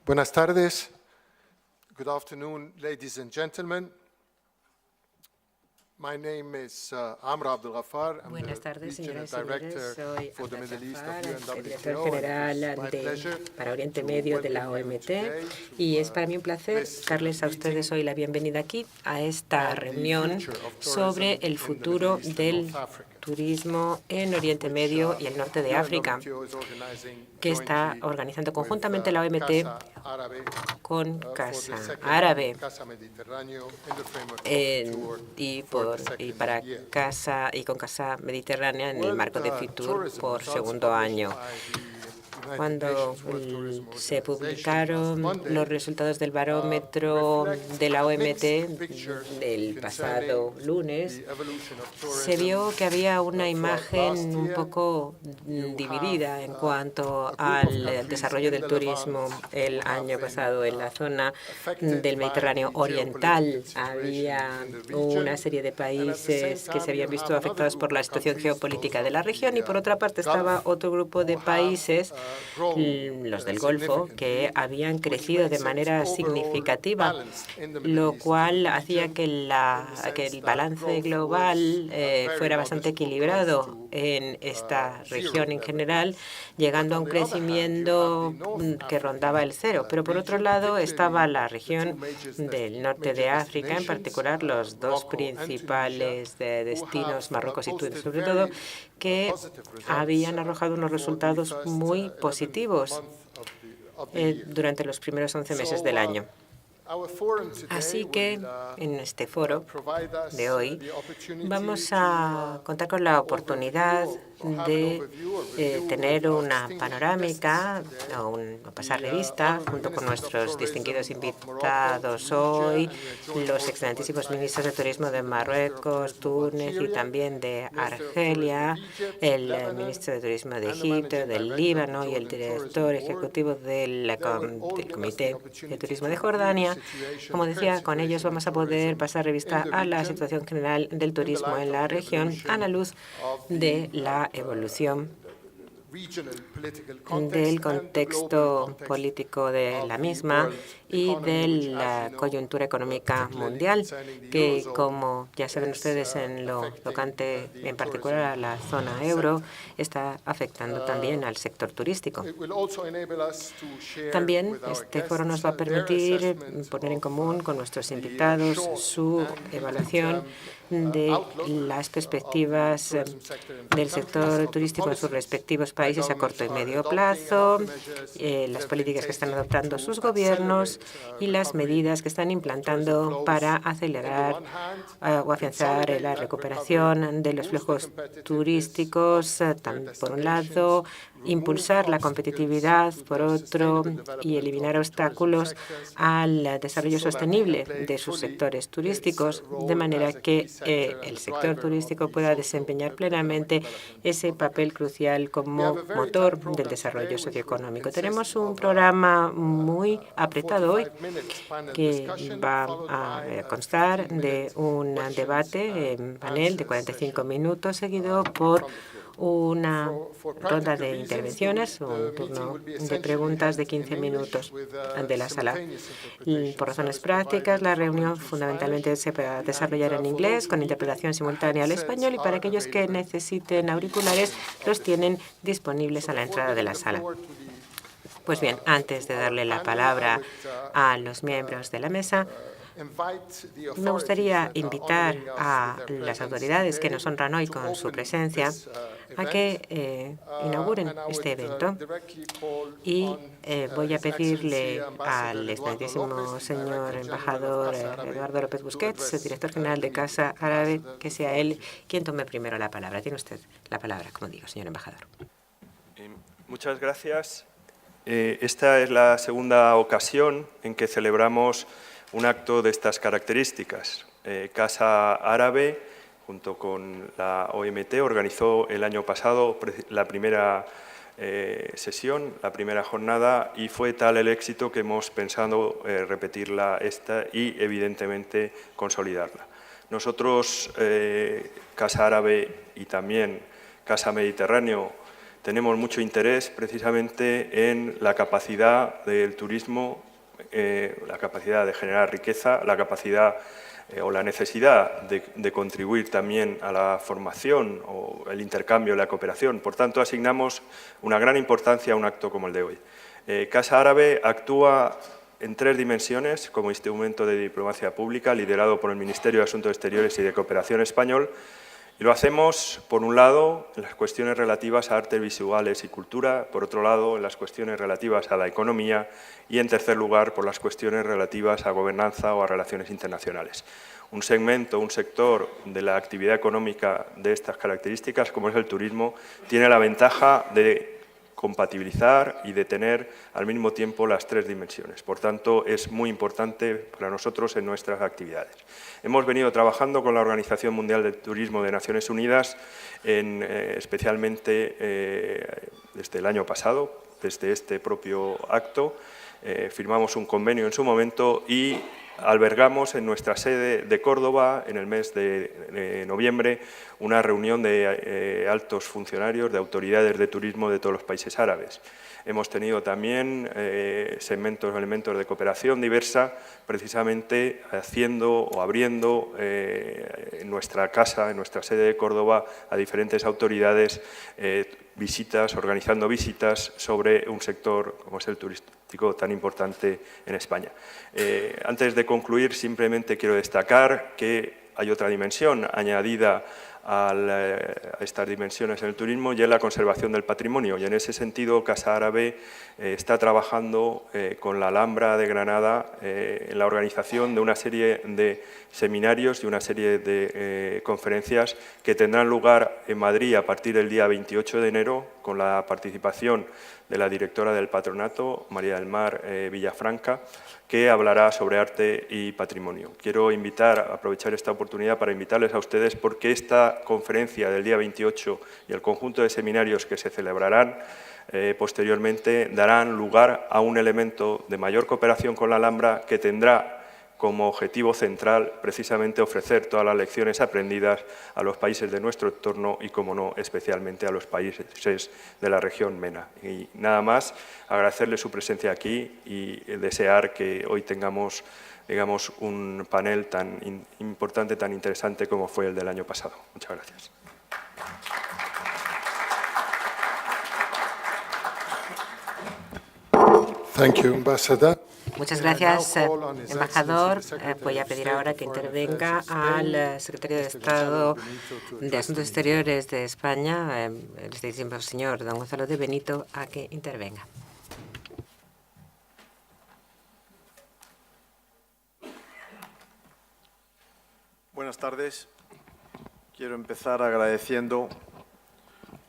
Buenas tardes. Good afternoon, ladies and gentlemen. My name is Amr Abdel Ghaffar. I'm Buenas the tardes, Regional señoras y señores. Director Soy for the Abdel Middle East of Ghaffar, el director UNWTO. general para Oriente Medio de la OMT, y es para mí un placer darles a ustedes hoy la bienvenida aquí a esta reunión sobre el futuro del turismo en Oriente Medio y el norte de África, que está organizando conjuntamente la OMT con Casa Árabe y con Casa Mediterránea en el marco de Fitur por segundo año. Cuando se publicaron los resultados del barómetro de la OMT del pasado lunes, se vio que había una imagen un poco dividida en cuanto al desarrollo del turismo el año pasado en la zona del Mediterráneo Oriental. Había una serie de países que se habían visto afectados por la situación geopolítica de la región y, por otra parte, estaba otro grupo de países, los del Golfo, que habían crecido de manera significativa, lo cual hacía que el balance global fuera bastante equilibrado en esta región en general, llegando a un crecimiento que rondaba el cero. Pero, por otro lado, estaba la región del norte de África, en particular los dos principales destinos, Marruecos y Túnez, sobre todo, que habían arrojado unos resultados muy positivos durante los primeros 11 meses del año. Así que en este foro de hoy vamos a contar con la oportunidad de tener una panorámica o pasar revista junto con nuestros distinguidos invitados hoy, los excelentísimos ministros de Turismo de Marruecos, Túnez y también de Argelia, el ministro de Turismo de Egipto, del Líbano y el director ejecutivo del Comité de Turismo de Jordania. Como decía, con ellos vamos a poder pasar revista a la situación general del turismo en la región a la luz de la evolución del contexto político de la misma y de la coyuntura económica mundial, que, como ya saben ustedes, en lo tocante en particular a la zona euro, está afectando también al sector turístico. También este foro nos va a permitir poner en común con nuestros invitados su evaluación de las perspectivas del sector turístico en sus respectivos países a corto y medio plazo, las políticas que están adoptando sus gobiernos y las medidas que están implantando para acelerar o afianzar la recuperación de los flujos turísticos, por un lado, impulsar la competitividad, por otro, y eliminar obstáculos al desarrollo sostenible de sus sectores turísticos, de manera que el sector turístico pueda desempeñar plenamente ese papel crucial como motor del desarrollo socioeconómico. Tenemos un programa muy apretado hoy que va a constar de un debate en panel de 45 minutos, seguido por una ronda de intervenciones, un turno de preguntas de 15 minutos de la sala. Por razones prácticas, la reunión fundamentalmente se va a desarrollar en inglés, con interpretación simultánea al español, y para aquellos que necesiten auriculares, los tienen disponibles a la entrada de la sala. Pues bien, antes de darle la palabra a los miembros de la mesa, me gustaría invitar a las autoridades que nos honran hoy con su presencia a que inauguren este evento. Y voy a pedirle al excelentísimo señor embajador Eduardo López Busquets, director general de Casa Árabe, que sea él quien tome primero la palabra. Tiene usted la palabra, como digo, señor embajador. Muchas gracias. Esta es la segunda ocasión en que celebramos un acto de estas características. Casa Árabe, junto con la OMT, organizó el año pasado la primera sesión, la primera jornada, y fue tal el éxito que hemos pensado repetirla y, evidentemente, consolidarla. Nosotros, Casa Árabe y también Casa Mediterráneo, tenemos mucho interés precisamente en la capacidad del turismo, la capacidad de generar riqueza, la capacidad o la necesidad de contribuir también a la formación o el intercambio, la cooperación. Por tanto, asignamos una gran importancia a un acto como el de hoy. Casa Árabe actúa en 3 dimensiones como instrumento de diplomacia pública liderado por el Ministerio de Asuntos Exteriores y de Cooperación español, y lo hacemos, por un lado, en las cuestiones relativas a artes visuales y cultura, por otro lado, en las cuestiones relativas a la economía y, en tercer lugar, por las cuestiones relativas a gobernanza o a relaciones internacionales. Un segmento, un sector de la actividad económica de estas características, como es el turismo, tiene la ventaja de compatibilizar y de tener al mismo tiempo las 3 dimensiones. Por tanto, es muy importante para nosotros en nuestras actividades. Hemos venido trabajando con la Organización Mundial del Turismo de Naciones Unidas, especialmente desde el año pasado, desde este propio acto. Firmamos un convenio en su momento y albergamos en nuestra sede de Córdoba, en el mes de noviembre, una reunión de altos funcionarios, de autoridades de turismo de todos los países árabes. Hemos tenido también elementos de cooperación diversa, precisamente haciendo o abriendo en nuestra casa, en nuestra sede de Córdoba, a diferentes autoridades visitas, organizando visitas sobre un sector como es el turístico tan importante en España. Antes de concluir, simplemente quiero destacar que hay otra dimensión añadida a estas dimensiones en el turismo y es la conservación del patrimonio. Y en ese sentido, Casa Árabe está trabajando con la Alhambra de Granada en la organización de una serie de seminarios y una serie de conferencias que tendrán lugar en Madrid a partir del día 28 de enero con la participación de la directora del patronato, María del Mar Villafranca, que hablará sobre arte y patrimonio. Quiero aprovechar esta oportunidad para invitarles a ustedes porque esta conferencia del día 28 y el conjunto de seminarios que se celebrarán posteriormente darán lugar a un elemento de mayor cooperación con la Alhambra que tendrá como objetivo central precisamente ofrecer todas las lecciones aprendidas a los países de nuestro entorno y, como no, especialmente a los países de la región MENA. Y nada más, agradecerle su presencia aquí y desear que hoy tengamos, digamos, un panel tan importante, tan interesante como fue el del año pasado. Muchas gracias. Thank you, Ambassador. Muchas gracias, embajador. Voy a pedir ahora que intervenga al secretario de Estado de Asuntos Exteriores de España, el excelentísimo señor don Gonzalo de Benito, a que intervenga. Buenas tardes. Quiero empezar agradeciendo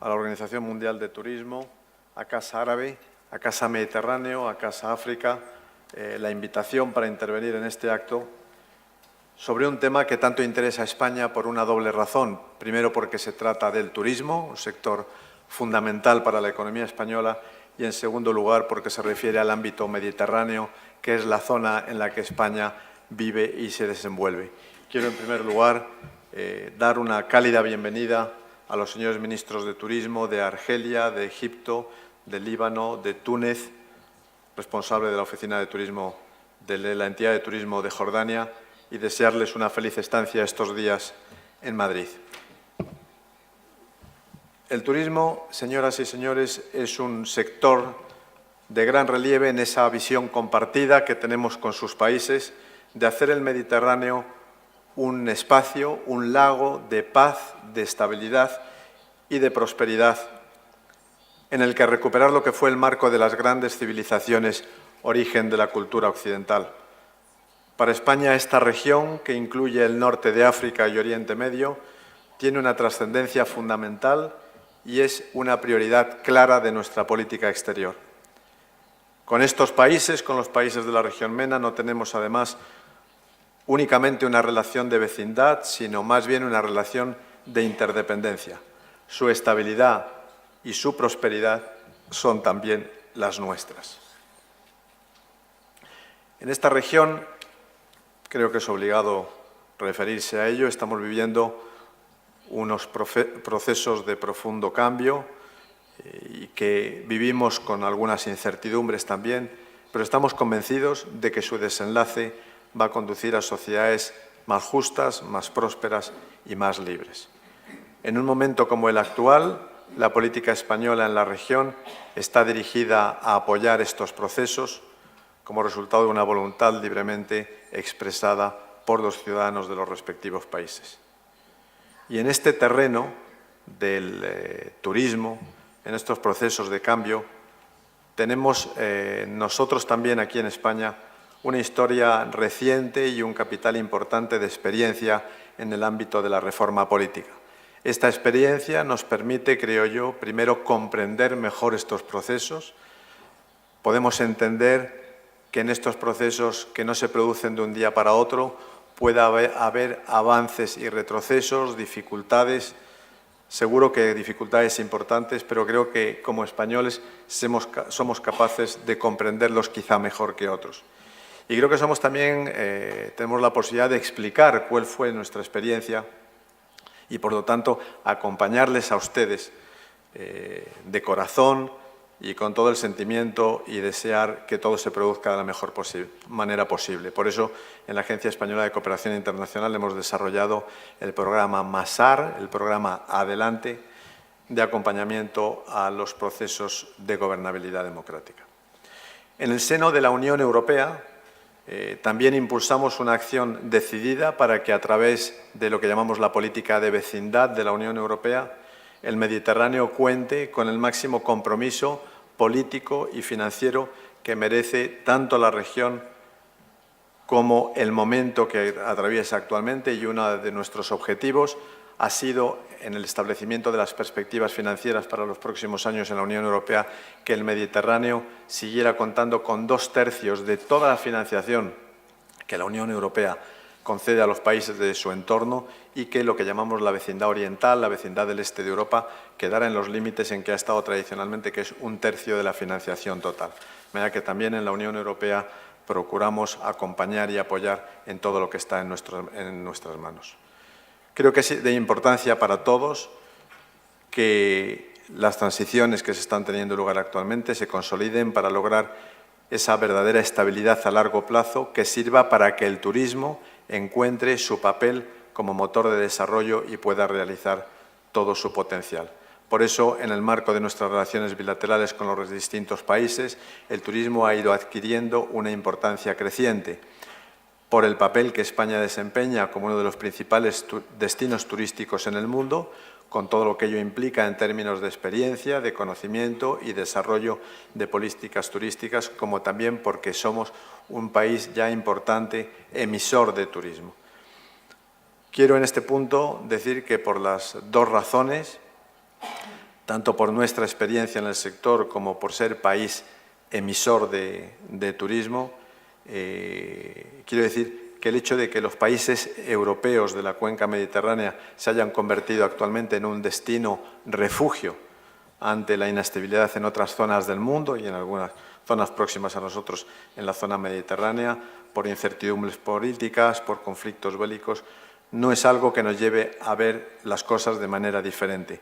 a la Organización Mundial de Turismo, a Casa Árabe, a Casa Mediterráneo, a Casa África, la invitación para intervenir en este acto sobre un tema que tanto interesa a España por una doble razón. Primero, porque se trata del turismo, un sector fundamental para la economía española, y en segundo lugar, porque se refiere al ámbito mediterráneo, que es la zona en la que España vive y se desenvuelve. Quiero, en primer lugar, dar una cálida bienvenida a los señores ministros de Turismo de Argelia, de Egipto, de Líbano, de Túnez, responsable de la Oficina de Turismo de la Entidad de Turismo de Jordania, y desearles una feliz estancia estos días en Madrid. El turismo, señoras y señores, es un sector de gran relieve en esa visión compartida que tenemos con sus países de hacer el Mediterráneo un espacio, un lago de paz, de estabilidad y de prosperidad, en el que recuperar lo que fue el marco de las grandes civilizaciones, origen de la cultura occidental. Para España, esta región, que incluye el norte de África y Oriente Medio, tiene una trascendencia fundamental y es una prioridad clara de nuestra política exterior. Con estos países, con los países de la región MENA, no tenemos además únicamente una relación de vecindad, sino más bien una relación de interdependencia. Su estabilidad y su prosperidad son también las nuestras. En esta región, creo que es obligado referirse a ello, estamos viviendo unos procesos de profundo cambio y que vivimos con algunas incertidumbres también, pero estamos convencidos de que su desenlace va a conducir a sociedades más justas, más prósperas y más libres. En un momento como el actual, la política española en la región está dirigida a apoyar estos procesos como resultado de una voluntad libremente expresada por los ciudadanos de los respectivos países. Y en este terreno del turismo, en estos procesos de cambio, tenemos nosotros también aquí en España una historia reciente y un capital importante de experiencia en el ámbito de la reforma política. Esta experiencia nos permite, creo yo, primero comprender mejor estos procesos. Podemos entender que en estos procesos que no se producen de un día para otro pueda haber avances y retrocesos, dificultades, seguro que dificultades importantes, pero creo que como españoles somos capaces de comprenderlos quizá mejor que otros. Y creo que somos también, tenemos la posibilidad de explicar cuál fue nuestra experiencia y, por lo tanto, acompañarles a ustedes de corazón y con todo el sentimiento y desear que todo se produzca de la mejor manera posible. Por eso, en la Agencia Española de Cooperación Internacional hemos desarrollado el programa MASAR, el programa Adelante, de acompañamiento a los procesos de gobernabilidad democrática. En el seno de la Unión Europea, también impulsamos una acción decidida para que a través de lo que llamamos la política de vecindad de la Unión Europea, el Mediterráneo cuente con el máximo compromiso político y financiero que merece tanto la región como el momento que atraviesa actualmente, y uno de nuestros objetivos ha sido, en el establecimiento de las perspectivas financieras para los próximos años en la Unión Europea, que el Mediterráneo siguiera contando con 2/3 de toda la financiación que la Unión Europea concede a los países de su entorno, y que lo que llamamos la vecindad oriental, la vecindad del este de Europa, quedara en los límites en que ha estado tradicionalmente, que es 1/3 de la financiación total. De manera que también en la Unión Europea procuramos acompañar y apoyar en todo lo que está en nuestras manos. Creo que es de importancia para todos que las transiciones que se están teniendo lugar actualmente se consoliden para lograr esa verdadera estabilidad a largo plazo que sirva para que el turismo encuentre su papel como motor de desarrollo y pueda realizar todo su potencial. Por eso, en el marco de nuestras relaciones bilaterales con los distintos países, el turismo ha ido adquiriendo una importancia creciente por el papel que España desempeña como uno de los principales destinos turísticos en el mundo, con todo lo que ello implica en términos de experiencia, de conocimiento y desarrollo de políticas turísticas, como también porque somos un país ya importante emisor de turismo. Quiero en este punto decir que por las dos razones, tanto por nuestra experiencia en el sector como por ser país emisor de turismo, quiero decir que el hecho de que los países europeos de la cuenca mediterránea se hayan convertido actualmente en un destino refugio ante la inestabilidad en otras zonas del mundo y en algunas zonas próximas a nosotros en la zona mediterránea, por incertidumbres políticas, por conflictos bélicos, no es algo que nos lleve a ver las cosas de manera diferente.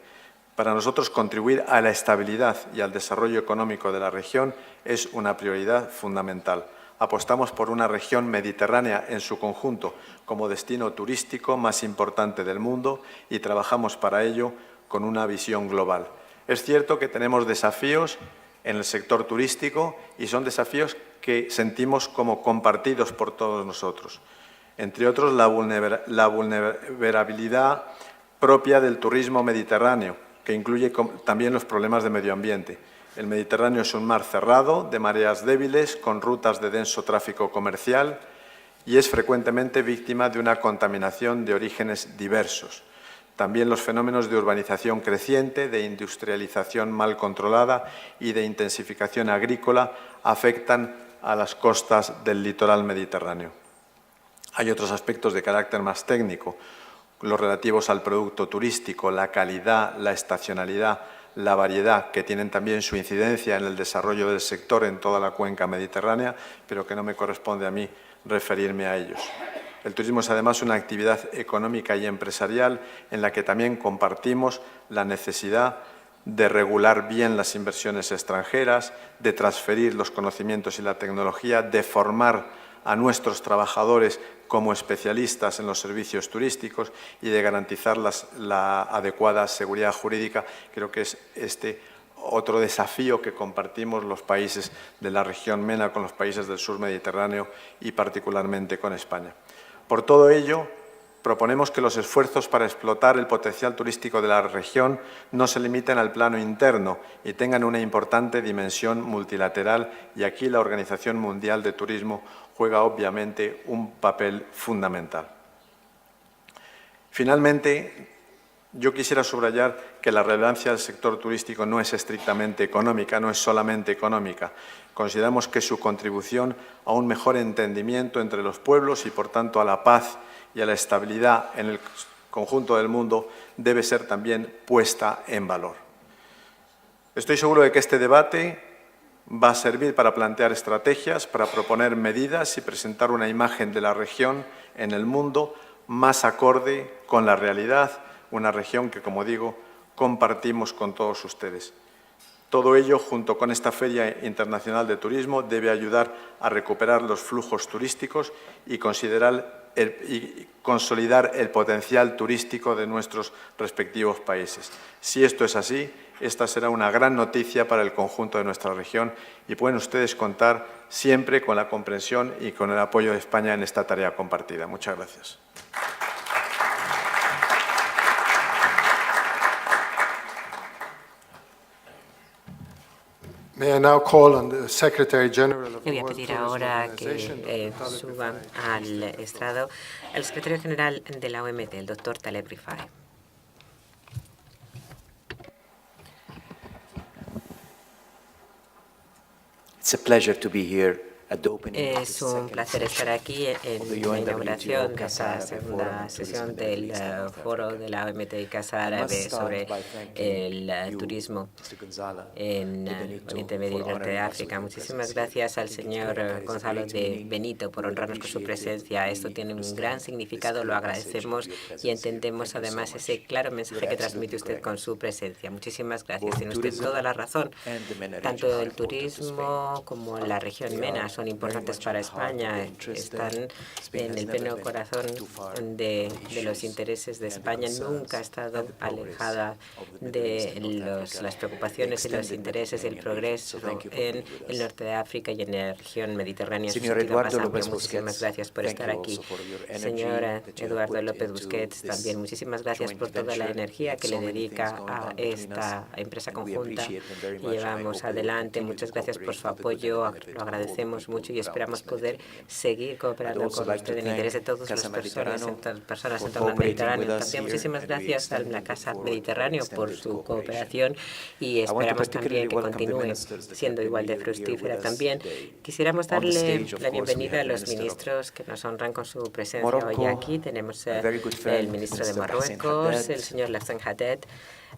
Para nosotros, contribuir a la estabilidad y al desarrollo económico de la región es una prioridad fundamental. Apostamos por una región mediterránea en su conjunto como destino turístico más importante del mundo y trabajamos para ello con una visión global. Es cierto que tenemos desafíos en el sector turístico y son desafíos que sentimos como compartidos por todos nosotros. Entre otros, la vulnerabilidad propia del turismo mediterráneo, que incluye también los problemas de medio ambiente. El Mediterráneo es un mar cerrado, de mareas débiles, con rutas de denso tráfico comercial y es frecuentemente víctima de una contaminación de orígenes diversos. También los fenómenos de urbanización creciente, de industrialización mal controlada y de intensificación agrícola afectan a las costas del litoral mediterráneo. Hay otros aspectos de carácter más técnico, los relativos al producto turístico, la calidad, la estacionalidad, la variedad, que tienen también su incidencia en el desarrollo del sector en toda la cuenca mediterránea, pero que no me corresponde a mí referirme a ellos. El turismo es además una actividad económica y empresarial en la que también compartimos la necesidad de regular bien las inversiones extranjeras, de transferir los conocimientos y la tecnología, de formar a nuestros trabajadores como especialistas en los servicios turísticos y de garantizar la adecuada seguridad jurídica. Creo que es otro desafío que compartimos los países de la región MENA con los países del sur Mediterráneo y particularmente con España. Por todo ello, proponemos que los esfuerzos para explotar el potencial turístico de la región no se limiten al plano interno y tengan una importante dimensión multilateral, y aquí la Organización Mundial de Turismo juega obviamente un papel fundamental. Finalmente, yo quisiera subrayar que la relevancia del sector turístico no es estrictamente económica, no es solamente económica. Consideramos que su contribución a un mejor entendimiento entre los pueblos y, por tanto, a la paz y a la estabilidad en el conjunto del mundo debe ser también puesta en valor. Estoy seguro de que este debate va a servir para plantear estrategias, para proponer medidas y presentar una imagen de la región en el mundo más acorde con la realidad, una región que, como digo, compartimos con todos ustedes. Todo ello, junto con esta Feria Internacional de Turismo, debe ayudar a recuperar los flujos turísticos y consolidar el potencial turístico de nuestros respectivos países. Si esto es así, esta será una gran noticia para el conjunto de nuestra región y pueden ustedes contar siempre con la comprensión y con el apoyo de España en esta tarea compartida. Muchas gracias. May I now call on the Secretary General of Le the voy a World pedir Tourism ahora que Organization, Dr. Taleb suba Rifai. al estrado al secretario general de la OMT, el doctor Taleb Rifai. It's a pleasure to be here at the opening of Es the un second placer estar session aquí of the en la UNWTO inauguración de Casa esta Árabe Forum segunda on Tourism sesión in the del Middle East and North foro Africa. de la OMT y Casa I must Árabe start sobre by thanking el you, turismo Mr. Gonzalo en de Benito, Oriente Medio y for Norte de honoring us África. with your Muchísimas presence gracias here. al I think señor it carries a Gonzalo great de meaning. Benito por We would honrarnos con su appreciate it. presencia. Esto We tiene un understand gran this significado, lo clear message agradecemos of your y presence here. entendemos Thank you so además much. ese claro mensaje You're que transmite absolutely usted correct. con su presencia. Muchísimas gracias. Both Tiene usted tourism toda la razón. and the MENA Tanto region are el important to turismo Spain. como la región MENA son importantes para España. Están en el pleno corazón de los intereses de España. Nunca ha estado alejada de las preocupaciones y los intereses y el progreso en el norte de África y en la región mediterránea en su Señor sentido más Eduardo amplio. López Muchísimas Busquets, gracias por thank estar you aquí. also for your energy Señora that you have Eduardo put López into Busquets, this también muchísimas gracias joint por toda la venture. energía que So le many things dedica going a on between esta us, empresa and we conjunta appreciate them very y much, and I llevamos hope we will adelante. continue Muchas to gracias por cooperate su for the good apoyo, and benefit lo of all the agradecemos people mucho y around esperamos this poder Mediterranean. seguir I'd cooperando also con like usted to en interés de thank todas Casa las personas Mediterráneo en for torno al cooperating with Mediterráneo. us También here, muchísimas and we gracias a extend la and look Casa forward to Mediterráneo por extended su cooperation. cooperación y I want to esperamos también particularly que welcome the continúe ministers that siendo have been igual de here fructífera with us también. today. Quisiéramos On the darle stage, of la course, we bienvenida have a the los Minister of ministros que nos honran con su presencia hoy Morocco, aquí. Tenemos a very good friend, el ministro de Minister Hassan Marruecos, Haddad, el señor Hassan Haddad,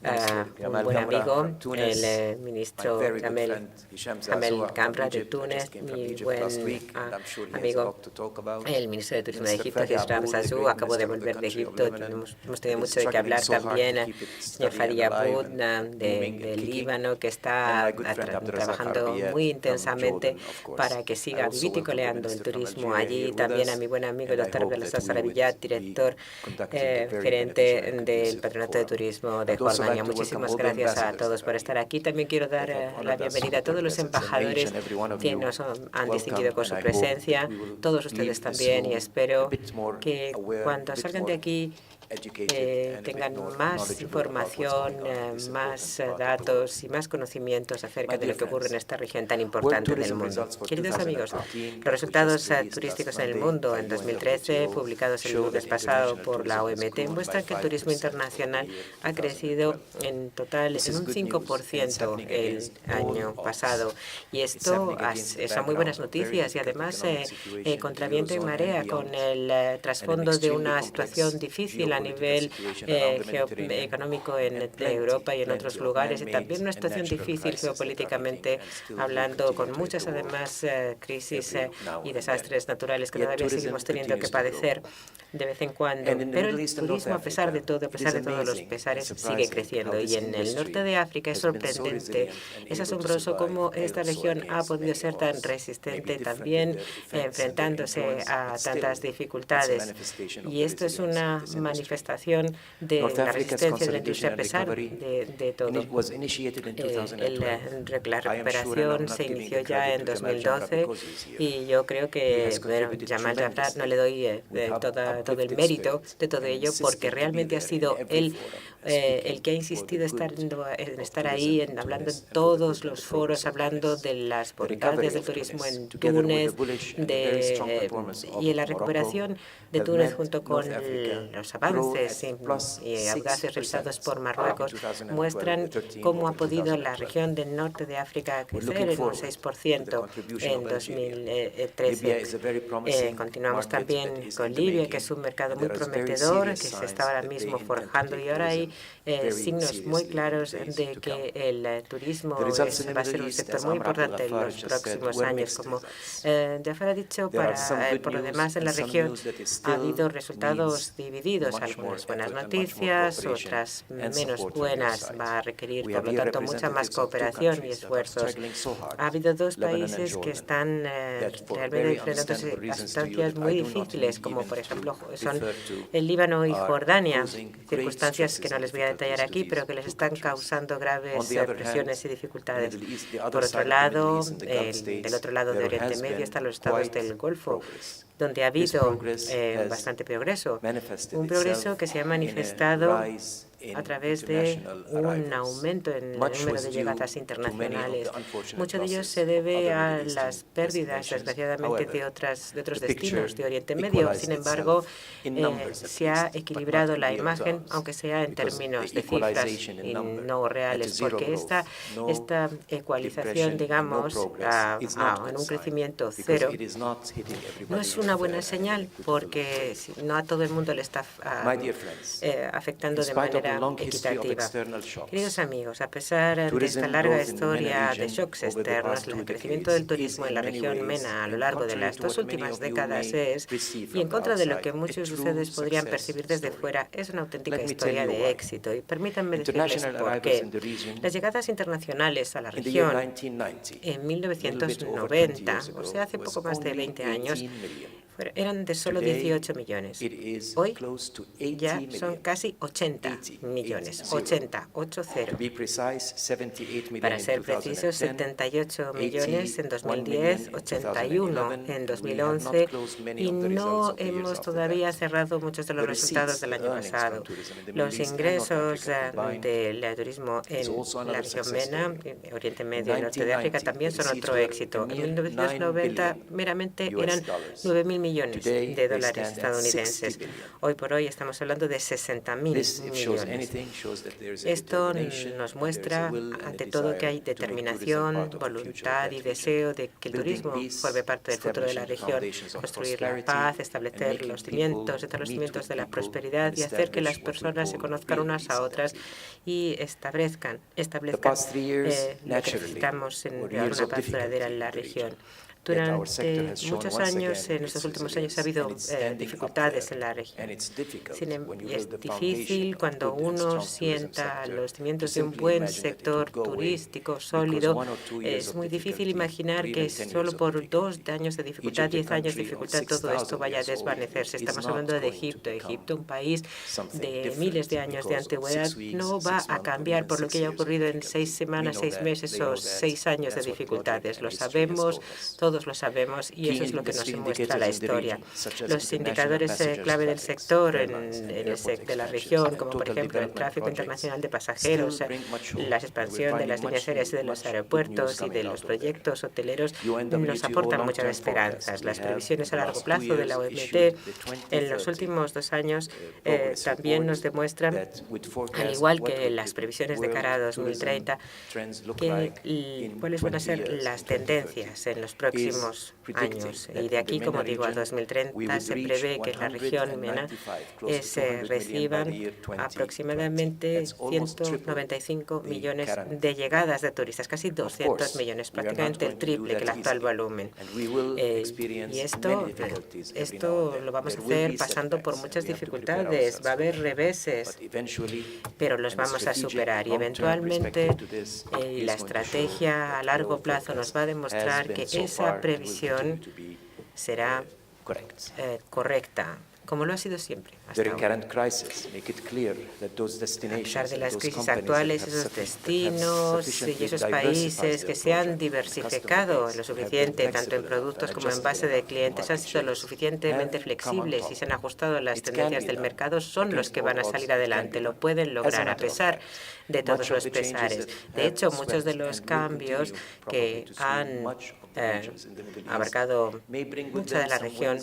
Minister un Gamal buen Gamra amigo, from Tunis, el my ministro very good Jamel friend Hisham Hamel Zazua Gambra from de Egypt. I Túnez, just came from mi Egypt buen last week, and I'm sure he has a amigo, lot to talk about. el ministro de Turismo de Minister Egipto, Fadi Hisham Aboud, the Zazou, great acabo de minister of the volver de country of Egipto. Lebanon, Hemos tenido that is mucho de qué struggling hablar so hard también. to keep it Señor steady Fadi and alive Aboud and booming and del kicking. Líbano, que And está my good friend Abdurrazak trabajando Arbiyat muy from intensamente Jordan, of course. para que I siga also welcome the viticoleando el minister from turismo Algeria allí. here with También a us, mi buen amigo, el and I doctor hope that Abdelaziz we will Arabiyat, be director conducting a very gerente beneficial and del conducive Patronato de forum. Turismo de I'd also Jordania. like to welcome Muchísimas all the gracias a ambassadors todos that por are estar here, aquí. También quiero dar that have la honored us bienvenida a with their todos los presence, and each embajadores and every one of que you nos han welcome, distinguido con su and I hope presencia. that we will Todos ustedes leave this también, y room a espero bit more que aware, a cuando bit salgan de more aquí educated, and a bit tengan more más knowledgeable about what's información, going on in this más important part of the world. datos y más conocimientos acerca My de dear lo que ocurre en friends, esta región tan World importante del tourism mundo. results for Queridos amigos, 2013 los resultados that were just turísticos released en el last mundo Monday en by 2013, UNWTO publicados el show lunes that pasado international por la tourism has OMT, grown muestran by que el turismo 5% internacional over the year ha crecido 2012. en total This en is un good news, and it's 5% happening el against all año odds. pasado. Y It's esto happening against the son muy buenas background of very noticias y difficult además economic situation in contra the viento y Eurozone and marea beyond, con el and an trasfondo de extremely una complex situación difícil a nivel económico en Europa y en otros lugares, y también una situación difícil geopolíticamente hablando, con muchas además crisis y desastres naturales que todavía seguimos teniendo que padecer de vez en cuando. Pero el turismo, a pesar de todo, a pesar de todos los pesares, sigue creciendo. Y en el norte de África es sorprendente, es asombroso cómo esta región ha podido ser tan resistente, también enfrentándose a tantas dificultades. Y esto es una manifestación de la resistencia de la industria a pesar de todo. La recuperación se inició ya en 2012 y yo creo que Jamal Jafar no le doy todo el mérito de todo ello, porque realmente ha sido él el que ha insistido en estar ahí, hablando en todos los foros, hablando de las bondades del turismo en Túnez y en la recuperación de Túnez, junto con los avances y audaces realizados por Marruecos, muestran cómo ha podido la región del norte de África crecer en un 6% en 2013. Continuamos también con Libia, que es un mercado muy prometedor, que se está ahora mismo forjando, y ahora hay signos muy claros de que el turismo va a ser un sector muy importante en los próximos años. Como Jafar ha dicho, por lo demás en la región ha habido resultados divididos, algunas buenas noticias, otras menos buenas. Va a requerir, por lo tanto, mucha más cooperación y esfuerzos. Ha habido dos países que están realmente enfrentándose a circunstancias muy difíciles, como por ejemplo son el Líbano y Jordania, circunstancias que no les voy a detallar aquí, pero que les están causando graves presiones y dificultades. Por otro lado, del otro lado de Oriente Medio están los estados del Golfo, donde ha habido bastante progreso, un progreso que se ha manifestado a través de un aumento en el número de llegadas internacionales. Mucho de ello se debe a las pérdidas, desgraciadamente, de otros destinos de Oriente Medio. Sin embargo, se ha equilibrado la imagen, aunque sea en términos de cifras y no reales, porque esta ecualización, digamos, en un crecimiento cero, no es una buena señal, porque no a todo el mundo le está afectando de manera equitativa. Queridos amigos, a pesar de esta larga historia de shocks externos, el crecimiento del turismo en la región MENA a lo largo de las dos últimas décadas y en contra de lo que muchos de ustedes podrían percibir desde fuera, es una auténtica historia de éxito. Y permítanme decirles por qué. Las llegadas internacionales a la región en 1990, o sea, hace poco más de 20 años, eran de solo 18 millones. Hoy ya son casi 80 millones, 80. Para ser precisos, 78 millones en 2010, 81 en 2011, y no hemos todavía cerrado muchos de los resultados del año pasado. Los ingresos del turismo en la región MENA, Oriente Medio y Norte de África, también son otro éxito. En 1990 meramente eran 9.000 millones de dólares estadounidenses. Hoy por hoy estamos hablando de 60.000 millones. Esto nos muestra, ante todo, que hay determinación, voluntad y deseo de que el turismo forme parte del futuro de la región, construir la paz, establecer los cimientos de la prosperidad y hacer que las personas se conozcan unas a otras y establezcan lo que necesitamos en una paz duradera en la región. Durante muchos años, en estos últimos años, ha habido dificultades en la región. Es difícil cuando uno sienta los cimientos de un buen sector turístico sólido. Es muy difícil imaginar que solo por 2 años de dificultad, 10 años de dificultad, todo esto vaya a desvanecerse. Estamos hablando de Egipto. Egipto, un país de miles de años de antigüedad, no va a cambiar por lo que haya ocurrido en 6 semanas, 6 meses o 6 años de dificultades. Lo sabemos, todos lo sabemos, y eso es lo que nos muestra la historia. Los indicadores clave del sector de la región, como por ejemplo el tráfico internacional de pasajeros, la expansión de las líneas aéreas y de los aeropuertos y de los proyectos hoteleros, nos aportan muchas esperanzas. Las previsiones a largo plazo de la OMT en los últimos 2 años también nos demuestran, al igual que las previsiones de cara a 2030, cuáles van a ser las tendencias en los próximos próximos años. Y de aquí, como digo, al 2030 se prevé que en la región MENA se reciban aproximadamente 195 millones de llegadas de turistas, casi 200 millones, prácticamente el triple que el actual volumen. Y esto lo vamos a hacer pasando por muchas dificultades. Va a haber reveses, pero los vamos a superar. Y eventualmente la estrategia a largo plazo nos va a demostrar que esa previsión será correcta, como lo ha sido siempre hasta ahora. A pesar de las crisis actuales, esos destinos y esos países que se han diversificado lo suficiente, tanto en productos como en base de clientes, han sido lo suficientemente flexibles y se han ajustado a las tendencias del mercado, son los que van a salir adelante. Lo pueden lograr a pesar de todos los pesares. De hecho, muchos de los cambios que han abarcado mucha de la región,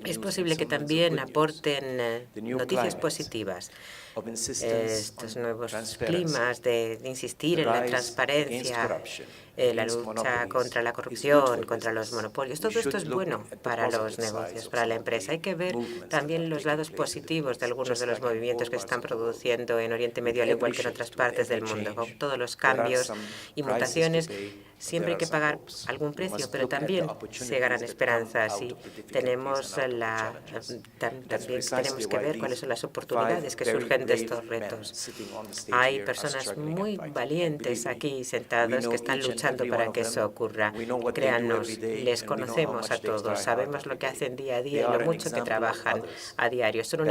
es posible que también aporten noticias positivas. Estos nuevos climas de insistir en la transparencia, la lucha contra la corrupción, contra los monopolios, todo esto es bueno para los negocios, para la empresa. Hay que ver también los lados positivos de algunos de los movimientos que se están produciendo en Oriente Medio, al igual que en otras partes del mundo. Con todos los cambios y mutaciones, siempre hay que pagar algún precio, pero también se ganan esperanzas y también tenemos que ver cuáles son las oportunidades que surgen de estos retos. Hay personas muy valientes aquí sentados que están luchando para que eso ocurra. Créannos, les conocemos a todos, sabemos lo que hacen día a día y lo mucho que trabajan a diario. Son un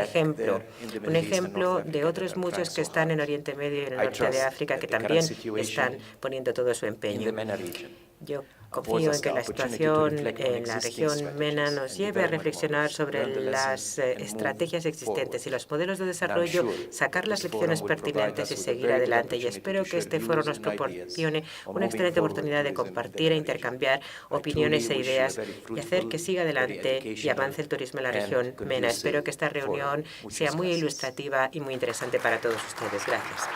ejemplo de otros muchos que están en Oriente Medio y en el norte de África que también están poniendo todo su empeño. Yo confío en que la situación en la región MENA nos lleve a reflexionar sobre las estrategias existentes y los modelos de desarrollo, sacar las lecciones pertinentes y seguir adelante. Y espero que este foro nos proporcione una excelente oportunidad de compartir e intercambiar opiniones e ideas y hacer que siga adelante y avance el turismo en la región MENA. Espero que esta reunión sea muy ilustrativa y muy interesante para todos ustedes. Gracias.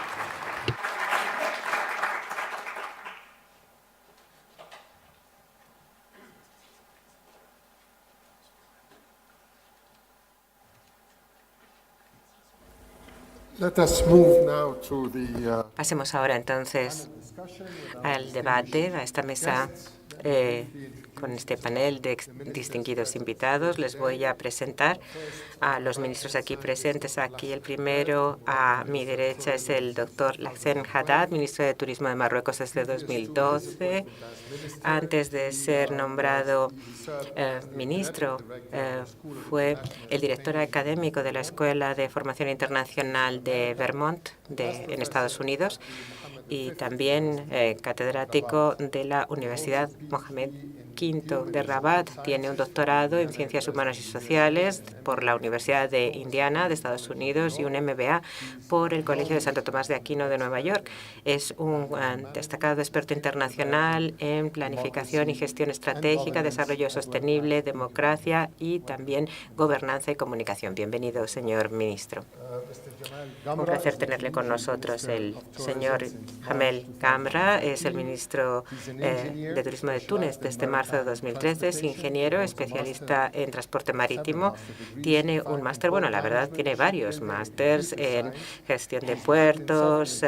Pasemos ahora entonces al debate, a esta mesa con este panel de distinguidos invitados. Les voy a presentar a los ministros aquí presentes. Aquí el primero, a mi derecha, es el doctor Lassem Haddad, ministro de Turismo de Marruecos desde 2012. Antes de ser nombrado ministro, fue el director académico de la Escuela de Formación Internacional de Vermont, en Estados Unidos, y también catedrático de la Universidad Mohammed V de Rabat. Tiene un doctorado en Ciencias Humanas y Sociales por la Universidad de Indiana de Estados Unidos y un MBA por el Colegio de Santo Tomás de Aquino de Nueva York. Es un destacado experto internacional en planificación y gestión estratégica, desarrollo sostenible, democracia y también gobernanza y comunicación. Bienvenido, señor ministro. Un placer tenerle con nosotros. El señor Jamel Gamra es el ministro de Turismo de Túnez desde marzo de 2013. Es ingeniero, especialista en transporte marítimo. Tiene un máster, bueno, la verdad, tiene varios másters en gestión de puertos,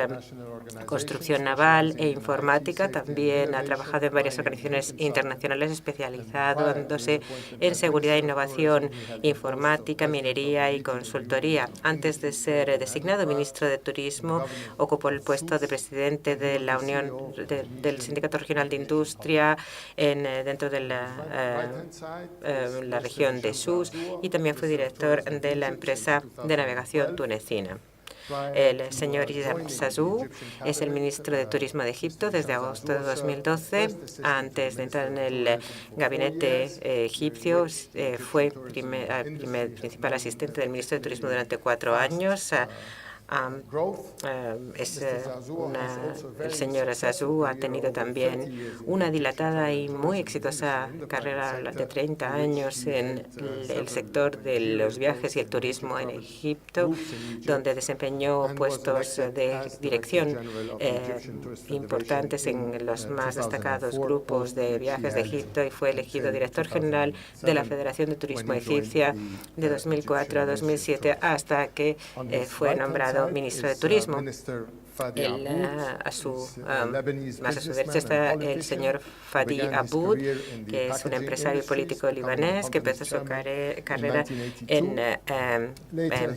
construcción naval e informática. También ha trabajado en varias organizaciones internacionales especializándose en seguridad, innovación, informática, minería y consultoría. Antes de ser designado ministro de Turismo, ocupó el puesto de presidente de la Unión del Sindicato Regional de Industria dentro de la región de Sus y también fue director de la empresa de navegación tunecina. El señor Issam Zazouk es el ministro de Turismo de Egipto desde agosto de 2012. Antes de entrar en el gabinete egipcio, fue principal asistente del ministro de Turismo durante 4 años. El señor Zazu ha tenido también una dilatada y muy exitosa carrera de 30 años en el sector de los viajes y el turismo en Egipto, donde desempeñó puestos de dirección importantes en los más destacados grupos de viajes de Egipto y fue elegido director general de la Federación de Turismo Egipcia de 2004 a 2007 hasta que fue nombrado ministro de Turismo. A su derecha está el señor Fadi Aboud, que es un empresario político libanés que empezó su carrera en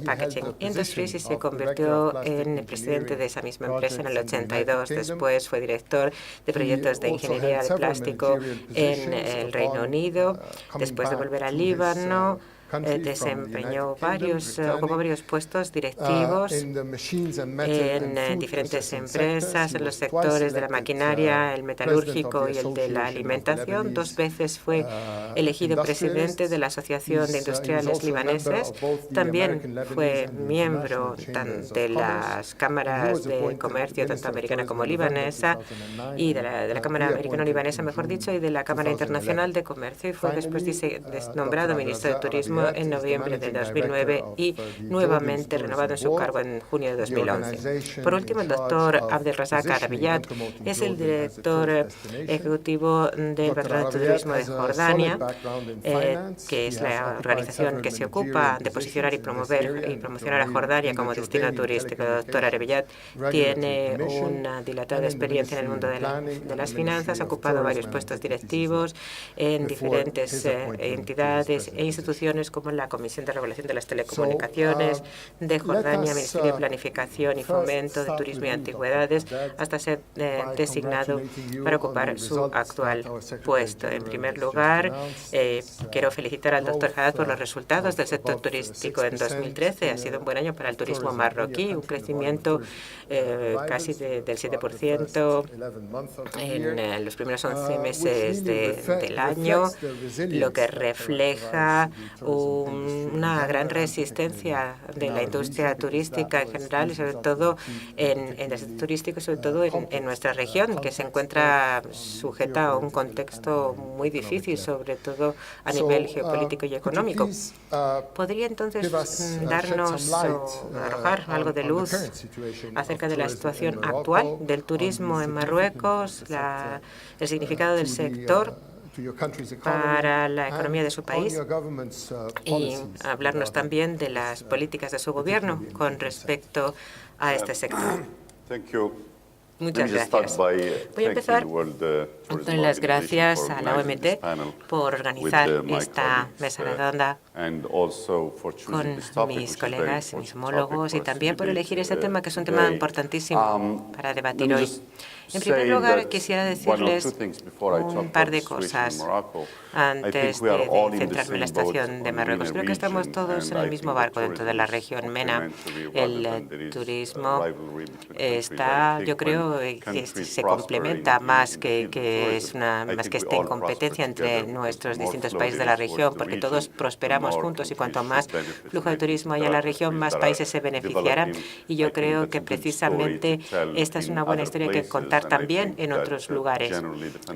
Packaging Industries y se convirtió en presidente de esa misma empresa en el 82. Después fue director de proyectos de ingeniería de plástico en el Reino Unido. Después de volver al Líbano, ocupó varios puestos directivos en diferentes empresas, en los sectores de la maquinaria, el metalúrgico y el de la alimentación. 2 veces fue elegido presidente de la Asociación de Industriales Libaneses. También fue miembro de las cámaras de comercio, tanto americana como libanesa, y de la Cámara Americano-Libanesa, mejor dicho, y de la Cámara Internacional de Comercio, y fue después nombrado ministro de Turismo en noviembre de 2009 y nuevamente renovado en su cargo en junio de 2011. Por último, el doctor Abdelrazak Arabiyat es el director ejecutivo del Patronato de Turismo de Jordania, que es la organización que se ocupa de posicionar y promocionar a Jordania como destino turístico. El doctor Arabiyat tiene una dilatada experiencia en el mundo de las finanzas, ha ocupado varios puestos directivos en diferentes entidades e instituciones como la Comisión de Regulación de las Telecomunicaciones de Jordania, Ministerio de Planificación y Fomento de Turismo y Antigüedades, hasta ser designado para ocupar su actual puesto. En primer lugar, quiero felicitar al doctor Haddad por los resultados del sector turístico en 2013. Ha sido un buen año para el turismo marroquí, un crecimiento casi del 7% en los primeros 11 meses del año, lo que refleja una gran resistencia de la industria turística en general y sobre todo en el sector turístico, sobre todo en nuestra región, que se encuentra sujeta a un contexto muy difícil, sobre todo a nivel geopolítico y económico. ¿Podría entonces darnos o arrojar algo de luz acerca de la situación actual del turismo en Marruecos, el significado del sector para la economía de su país y hablarnos también de las políticas de su gobierno con respecto a este sector? Muchas gracias. Voy a empezar dando las gracias a la OMT por organizar esta mesa redonda con mis colegas, mis homólogos, y también por elegir este tema, que es un tema importantísimo para debatir hoy. En primer lugar, quisiera decirles un par de cosas antes de centrarme en la situación de Marruecos. Creo que estamos todos en el mismo barco dentro de la región MENA. El turismo está, yo creo, que se complementa más que esté en competencia entre nuestros distintos países de la región, porque todos prosperamos juntos y cuanto más flujo de turismo haya en la región, más países se beneficiarán. Y yo creo que precisamente esta es una buena historia que contar también en otros lugares.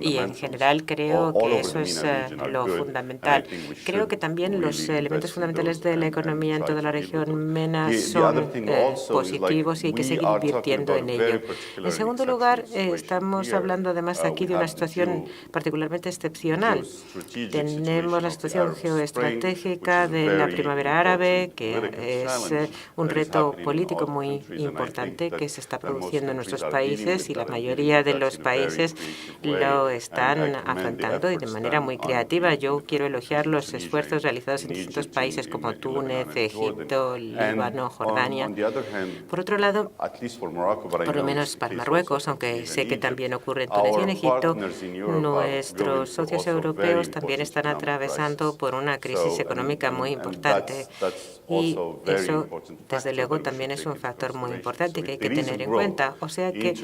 Y en general creo que eso es lo fundamental. Creo que también los elementos fundamentales de la economía en toda la región MENA son positivos y hay que seguir invirtiendo en ello. En segundo lugar, estamos hablando además aquí de una situación particularmente excepcional. Tenemos la situación geoestratégica de la primavera árabe, que es un reto político muy importante que se está produciendo en nuestros países, y la mayoría de los países lo están afrontando y de manera muy creativa. Yo quiero elogiar los esfuerzos realizados en distintos países como Túnez, Egipto, Líbano, Jordania. Por otro lado, por lo menos para Marruecos, aunque sé que también ocurre en Túnez y en Egipto, nuestros socios europeos también están atravesando por una crisis económica muy importante. Y eso, desde luego, también es un factor muy importante que hay que tener en cuenta. O sea que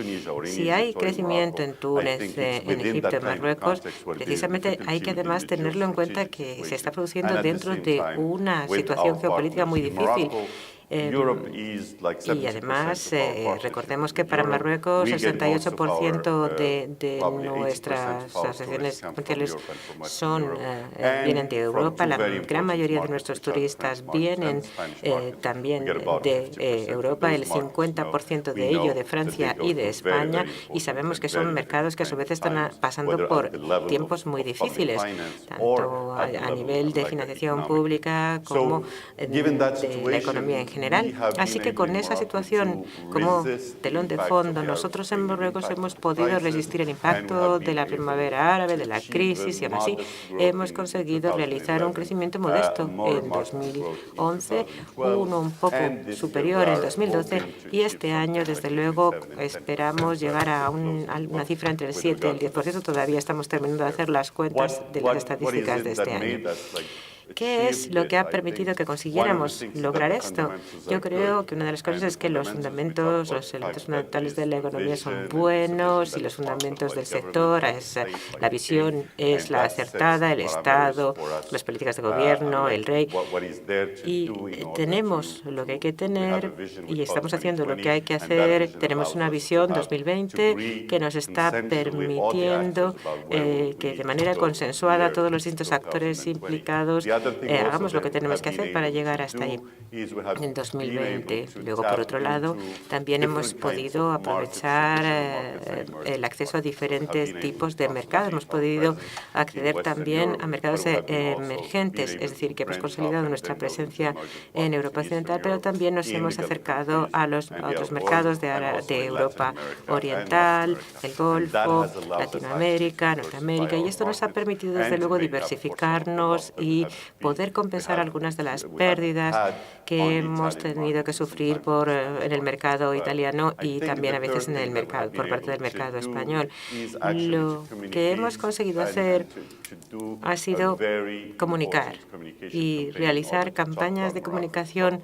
si hay crecimiento en Túnez, en Egipto, en Marruecos, precisamente hay que además tenerlo en cuenta que se está produciendo dentro de una situación geopolítica muy difícil. Y además, recordemos que para Marruecos el 68% de nuestras asociaciones comerciales vienen de Europa. La gran mayoría de nuestros turistas vienen también de Europa, el 50% de ello de Francia y de España, y sabemos que son mercados que a su vez están pasando por tiempos muy difíciles, tanto a nivel de financiación pública como de la economía en general. Así que con esa situación como telón de fondo, nosotros en Marruecos hemos podido resistir el impacto de la primavera árabe, de la crisis, y aún así hemos conseguido realizar un crecimiento modesto en 2011, uno un poco superior en 2012, y este año, desde luego, esperamos llegar a una cifra entre el 7 y el 10%. Todavía estamos terminando de hacer las cuentas de las estadísticas de este año. ¿Qué es lo que ha permitido que consiguiéramos lograr esto? Yo creo que una de las cosas es que los fundamentos, los elementos fundamentales de la economía son buenos y los fundamentos del sector, la visión es la acertada, el Estado, las políticas de gobierno, el rey. Y tenemos lo que hay que tener y estamos haciendo lo que hay que hacer. Tenemos una visión 2020 que nos está permitiendo que de manera consensuada todos los distintos actores implicados hagamos lo que tenemos que hacer para llegar hasta ahí en 2020. Luego, por otro lado, también hemos podido aprovechar el acceso a diferentes tipos de mercados. Hemos podido acceder también a mercados emergentes, es decir, que hemos consolidado nuestra presencia en Europa Occidental, pero también nos hemos acercado a otros mercados de Europa Oriental, el Golfo, Latinoamérica, Norteamérica, y esto nos ha permitido, desde luego, diversificarnos y poder compensar algunas de las pérdidas que hemos tenido que sufrir en el mercado italiano y también a veces por parte del mercado español. Lo que hemos conseguido hacer ha sido comunicar y realizar campañas de comunicación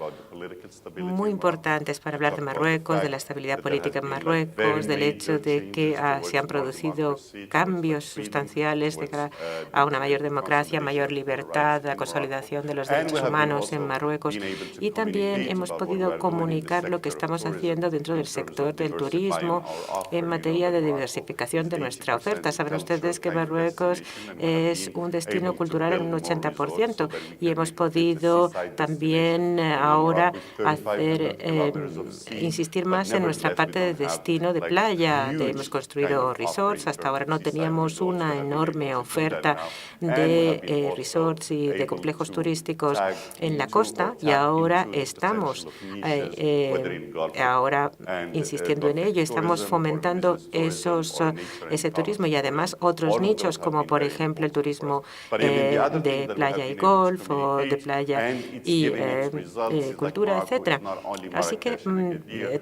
muy importantes para hablar de Marruecos, de la estabilidad política en Marruecos, del hecho de que se han producido cambios sustanciales de cara a una mayor democracia, mayor libertad, la consolidación de los derechos humanos en Marruecos, y también hemos podido comunicar lo que estamos haciendo dentro del sector del turismo en materia de diversificación de nuestra oferta. Saben ustedes que Marruecos es un destino cultural en un 80% y hemos podido también ahora insistir más en nuestra parte de destino de playa. Hemos construido resorts. Hasta ahora no teníamos una enorme oferta de resorts y de complejos turísticos en la costa, y ahora estamos insistiendo en ello. Estamos fomentando ese turismo y además otros nichos, como por ejemplo el turismo de playa y golf, o de playa y cultura, etcétera. Así que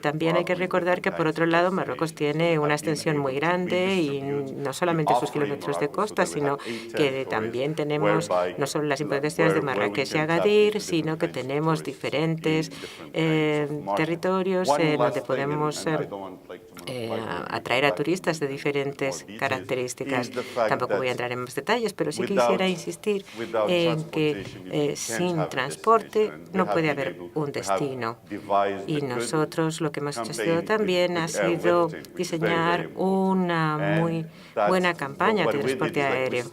también hay que recordar que, por otro lado, Marruecos tiene una extensión muy grande, y no solamente sus kilómetros de costa, sino que también tenemos no solo las importantes ciudades de Marrakech y Agadir, sino que tenemos diferentes territorios donde podemos atraer a turistas de diferentes características. Tampoco voy a entrar en más detalles, pero sí quisiera insistir en que sin transporte no puede haber un destino. Y nosotros lo que hemos hecho también ha sido diseñar una muy buena campaña de transporte aéreo.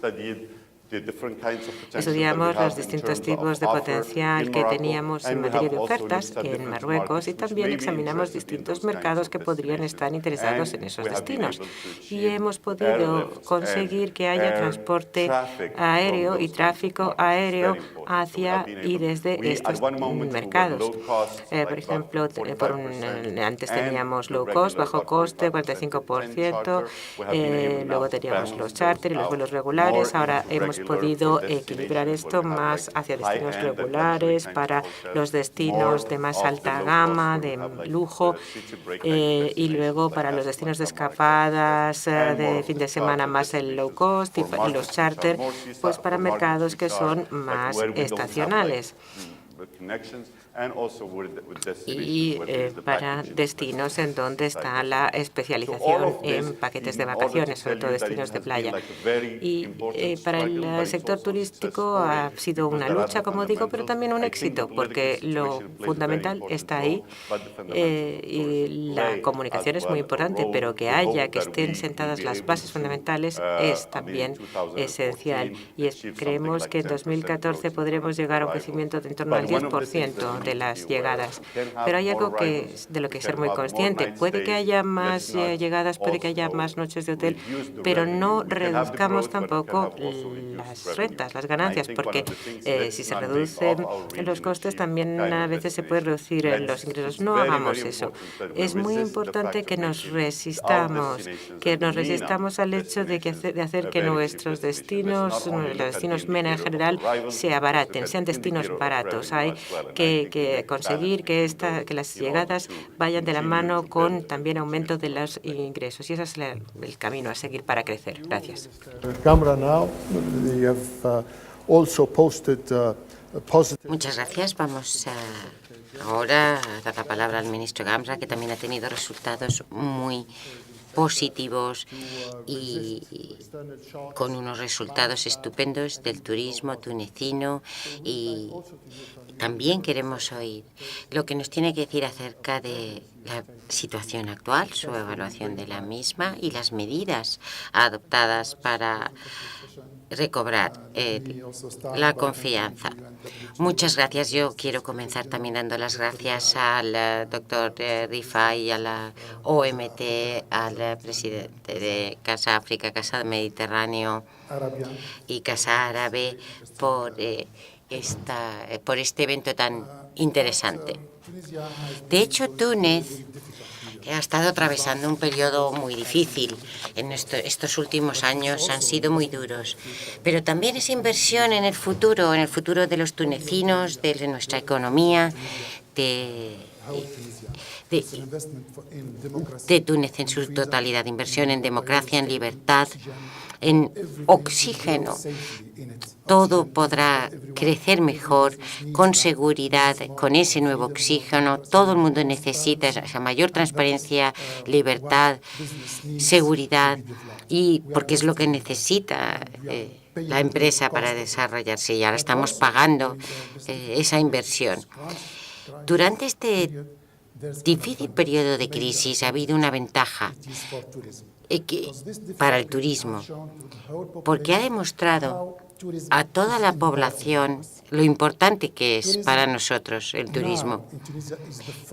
Estudiamos los distintos tipos de potencial que teníamos en materia de ofertas en Marruecos, y también examinamos distintos mercados que podrían estar interesados en esos destinos. Y hemos podido conseguir que haya transporte aéreo y tráfico aéreo hacia y desde estos mercados. Por ejemplo, antes teníamos low cost, bajo coste, 45%, luego teníamos los charter y los vuelos regulares. Ahora hemos podido equilibrar esto más hacia destinos regulares, para los destinos de más alta gama, de lujo, y luego para los destinos de escapadas, de fin de semana, más el low cost, y los charter, pues para mercados que son más estacionales. y para destinos en donde está la especialización en paquetes de vacaciones, sobre todo destinos de playa. Y para el sector turístico ha sido una lucha, como digo, pero también un éxito, porque lo fundamental está ahí y la comunicación es muy importante, pero que estén sentadas las bases fundamentales es también esencial. Y creemos que en 2014 podremos llegar a un crecimiento de en torno al 10% de las llegadas. Pero hay algo de lo que ser muy consciente. Puede que haya más llegadas, puede que haya más noches de hotel, pero no reduzcamos tampoco las rentas, las ganancias, porque si se reducen los costes, también a veces se puede reducir los ingresos. No hagamos eso. Es muy importante que nos resistamos al hecho de hacer que nuestros destinos, los destinos MENA en general, se abaraten, sean destinos baratos. Hay que conseguir que las llegadas vayan de la mano con también aumento de los ingresos. Y ese es el camino a seguir para crecer. Gracias. Muchas gracias. Vamos ahora a dar la palabra al ministro Gamra, que también ha tenido resultados muy positivos y con unos resultados estupendos del turismo tunecino, y también queremos oír lo que nos tiene que decir acerca de la situación actual, su evaluación de la misma y las medidas adoptadas para recobrar la confianza. Muchas gracias. Yo quiero comenzar también dando las gracias al doctor Rifai, a la OMT, al presidente de Casa África, Casa Mediterráneo y Casa Árabe por este evento tan interesante. De hecho, Túnez ha estado atravesando un periodo muy difícil. Estos últimos años han sido muy duros, pero también es inversión en el futuro de los tunecinos, de nuestra economía, de Túnez en su totalidad, inversión en democracia, en libertad, en oxígeno. Todo podrá crecer mejor, con seguridad, con ese nuevo oxígeno. Todo el mundo necesita esa mayor transparencia, libertad, seguridad, y porque es lo que necesita la empresa para desarrollarse. Y ahora estamos pagando esa inversión. Durante este difícil periodo de crisis ha habido una ventaja para el turismo, porque ha demostrado a toda la población lo importante que es para nosotros el turismo.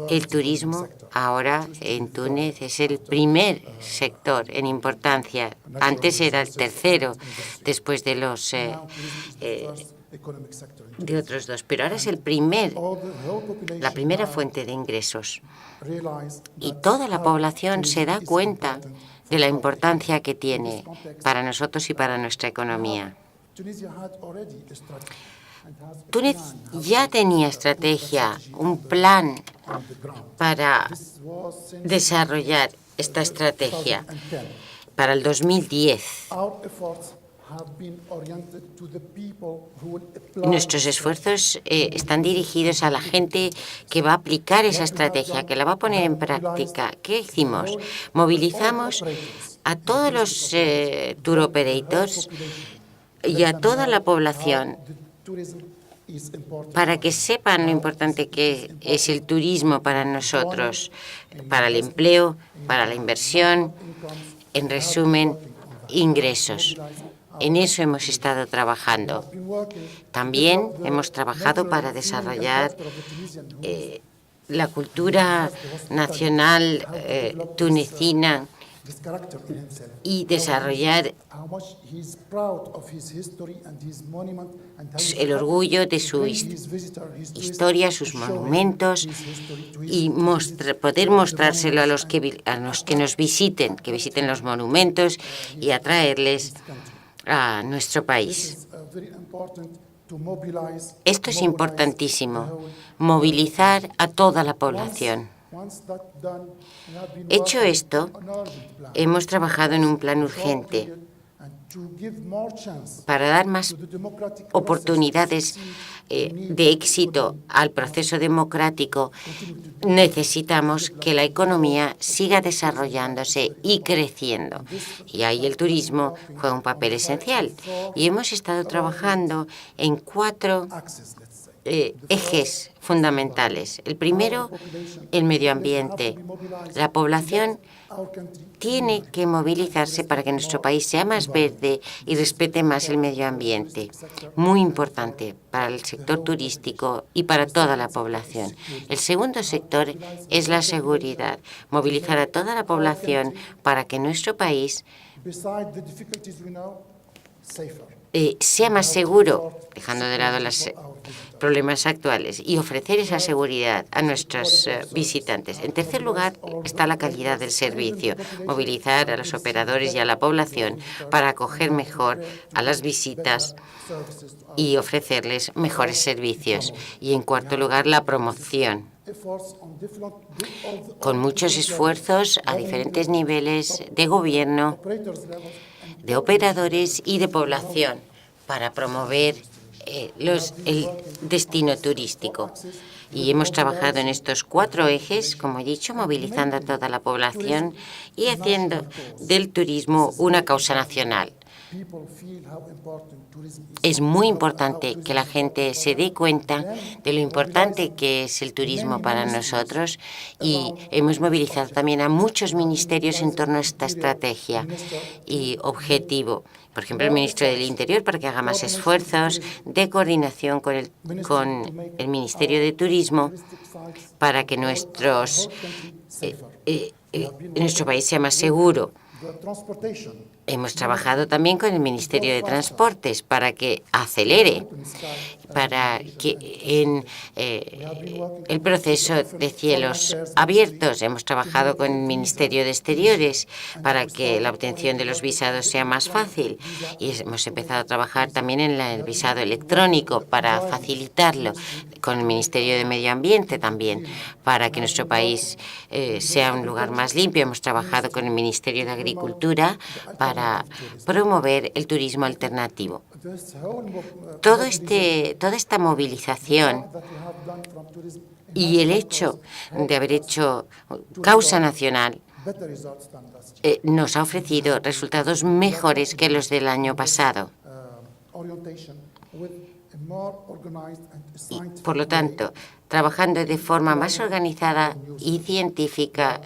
El turismo ahora en Túnez es el primer sector en importancia. Antes era el tercero, después de los de otros dos, pero ahora es la primera fuente de ingresos. Y toda la población se da cuenta de la importancia que tiene para nosotros y para nuestra economía. Túnez ya tenía estrategia, un plan para desarrollar esta estrategia para el 2010. Nuestros esfuerzos están dirigidos a la gente que va a aplicar esa estrategia, que la va a poner en práctica. ¿Qué hicimos? Movilizamos a todos los tour operators y a toda la población para que sepan lo importante que es el turismo para nosotros, para el empleo, para la inversión, en resumen, ingresos. En eso hemos estado trabajando. También hemos trabajado para desarrollar la cultura nacional tunecina y desarrollar el orgullo de su historia, sus monumentos, y poder mostrárselo a los que nos visiten, que visiten los monumentos, y atraerles a nuestro país. Esto es importantísimo, movilizar a toda la población. Hecho esto, hemos trabajado en un plan urgente para dar más oportunidades de éxito al proceso democrático, necesitamos que la economía siga desarrollándose y creciendo. Y ahí el turismo juega un papel esencial. Y hemos estado trabajando en 4 ejes fundamentales. El primero, el medio ambiente. La población tiene que movilizarse para que nuestro país sea más verde y respete más el medio ambiente. Muy importante para el sector turístico y para toda la población. El segundo sector es la seguridad. Movilizar a toda la población para que nuestro país sea más seguro, dejando de lado los problemas actuales, y ofrecer esa seguridad a nuestros visitantes. En tercer lugar está la calidad del servicio, movilizar a los operadores y a la población para acoger mejor a las visitas y ofrecerles mejores servicios. Y en cuarto lugar, la promoción, con muchos esfuerzos a diferentes niveles de gobierno, de operadores y de población para promover el destino turístico. Y hemos trabajado en estos 4 ejes, como he dicho, movilizando a toda la población y haciendo del turismo una causa nacional. Es muy importante que la gente se dé cuenta de lo importante que es el turismo para nosotros, y hemos movilizado también a muchos ministerios en torno a esta estrategia y objetivo. Por ejemplo, el ministro del Interior, para que haga más esfuerzos de coordinación con el Ministerio de Turismo para que nuestro país sea más seguro. Hemos trabajado también con el Ministerio de Transportes para que acelere, para que en el proceso de cielos abiertos. Hemos trabajado con el Ministerio de Exteriores para que la obtención de los visados sea más fácil. Y hemos empezado a trabajar también en el visado electrónico para facilitarlo, con el Ministerio de Medio Ambiente también, para que nuestro país sea un lugar más limpio. Hemos trabajado con el Ministerio de Agricultura para promover el turismo alternativo. Toda esta movilización y el hecho de haber hecho causa nacional nos ha ofrecido resultados mejores que los del año pasado. Y, por lo tanto, trabajando de forma más organizada y científica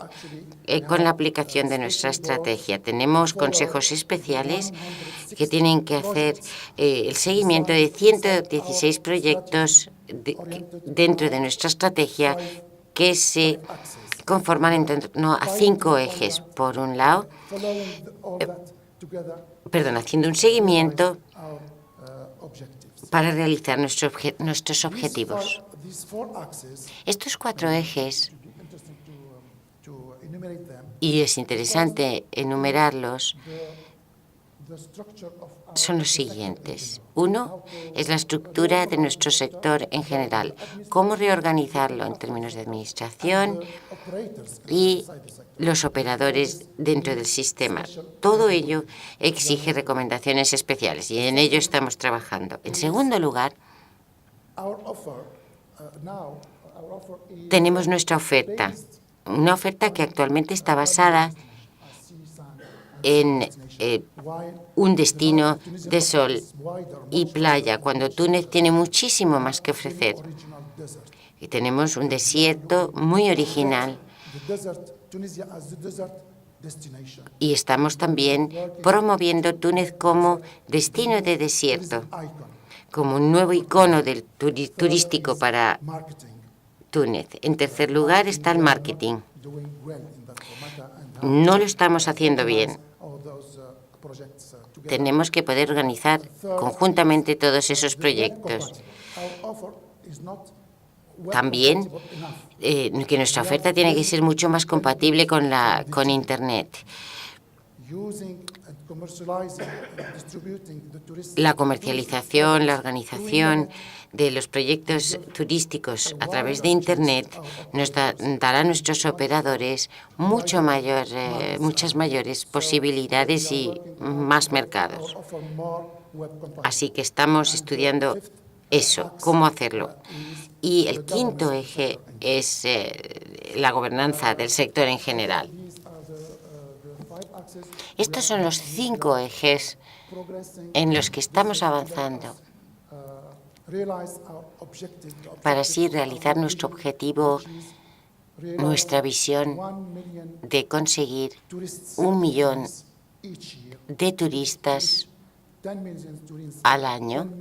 con la aplicación de nuestra estrategia. Tenemos consejos especiales que tienen que hacer el seguimiento de 116 proyectos dentro de nuestra estrategia que se conforman en torno a 5 ejes. Por un lado, haciendo un seguimiento para realizar nuestros objetivos. Estos 4 ejes, y es interesante enumerarlos, son los siguientes. Uno es la estructura de nuestro sector en general, cómo reorganizarlo en términos de administración y los operadores dentro del sistema. Todo ello exige recomendaciones especiales y en ello estamos trabajando. En segundo lugar, tenemos nuestra oferta, una oferta que actualmente está basada en un destino de sol y playa, cuando Túnez tiene muchísimo más que ofrecer. Y tenemos un desierto muy original. Y estamos también promoviendo Túnez como destino de desierto, como un nuevo icono del turístico para Túnez. En tercer lugar está el marketing. No lo estamos haciendo bien. Tenemos que poder organizar conjuntamente todos esos proyectos. También que nuestra oferta tiene que ser mucho más compatible con Internet. La comercialización, la organización de los proyectos turísticos a través de Internet nos dará a nuestros operadores muchas mayores posibilidades y más mercados. Así que estamos estudiando eso, cómo hacerlo. Y el quinto eje es la gobernanza del sector en general. Estos son los 5 ejes en los que estamos avanzando para así realizar nuestro objetivo, nuestra visión de conseguir 1 millón de turistas al año,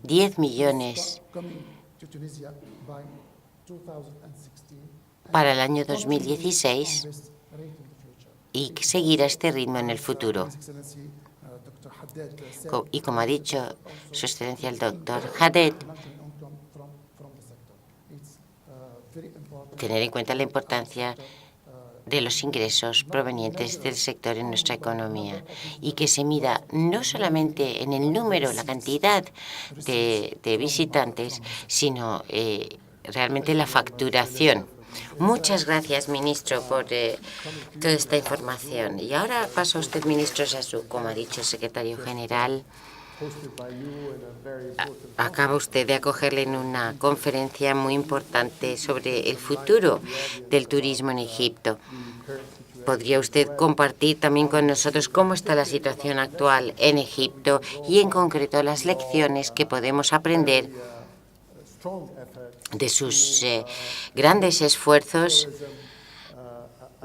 10 millones para el año 2016 y seguir a este ritmo en el futuro. Y como ha dicho Su Excelencia el Dr. Haddad, tener en cuenta la importancia de los ingresos provenientes del sector en nuestra economía y que se mida no solamente en el número, la cantidad de visitantes, sino realmente la facturación. Muchas gracias, ministro, por toda esta información. Y ahora paso a usted, ministro Sassou. Como ha dicho el secretario general, acaba usted de acogerle en una conferencia muy importante sobre el futuro del turismo en Egipto. ¿Podría usted compartir también con nosotros cómo está la situación actual en Egipto y, en concreto, las lecciones que podemos aprender de sus grandes esfuerzos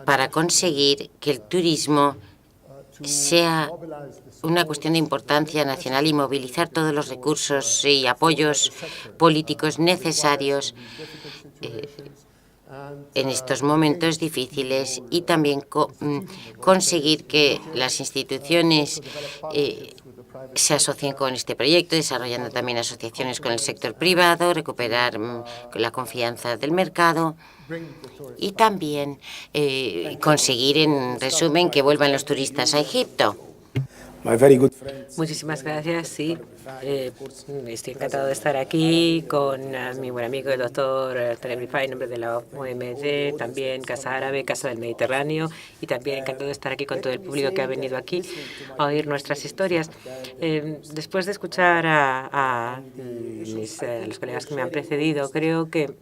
para conseguir que el turismo sea una cuestión de importancia nacional y movilizar todos los recursos y apoyos políticos necesarios en estos momentos difíciles y también conseguir que las instituciones se asocien con este proyecto, desarrollando también asociaciones con el sector privado, recuperar la confianza del mercado y también conseguir, en resumen, que vuelvan los turistas a Egipto. Muchísimas gracias. Sí, estoy encantado de estar aquí con mi buen amigo el doctor Taleb Rifai, en nombre de la OMD, también Casa Árabe, Casa del Mediterráneo, y también encantado de estar aquí con todo el público que ha venido aquí a oír nuestras historias. Después de escuchar a los colegas que me han precedido, creo que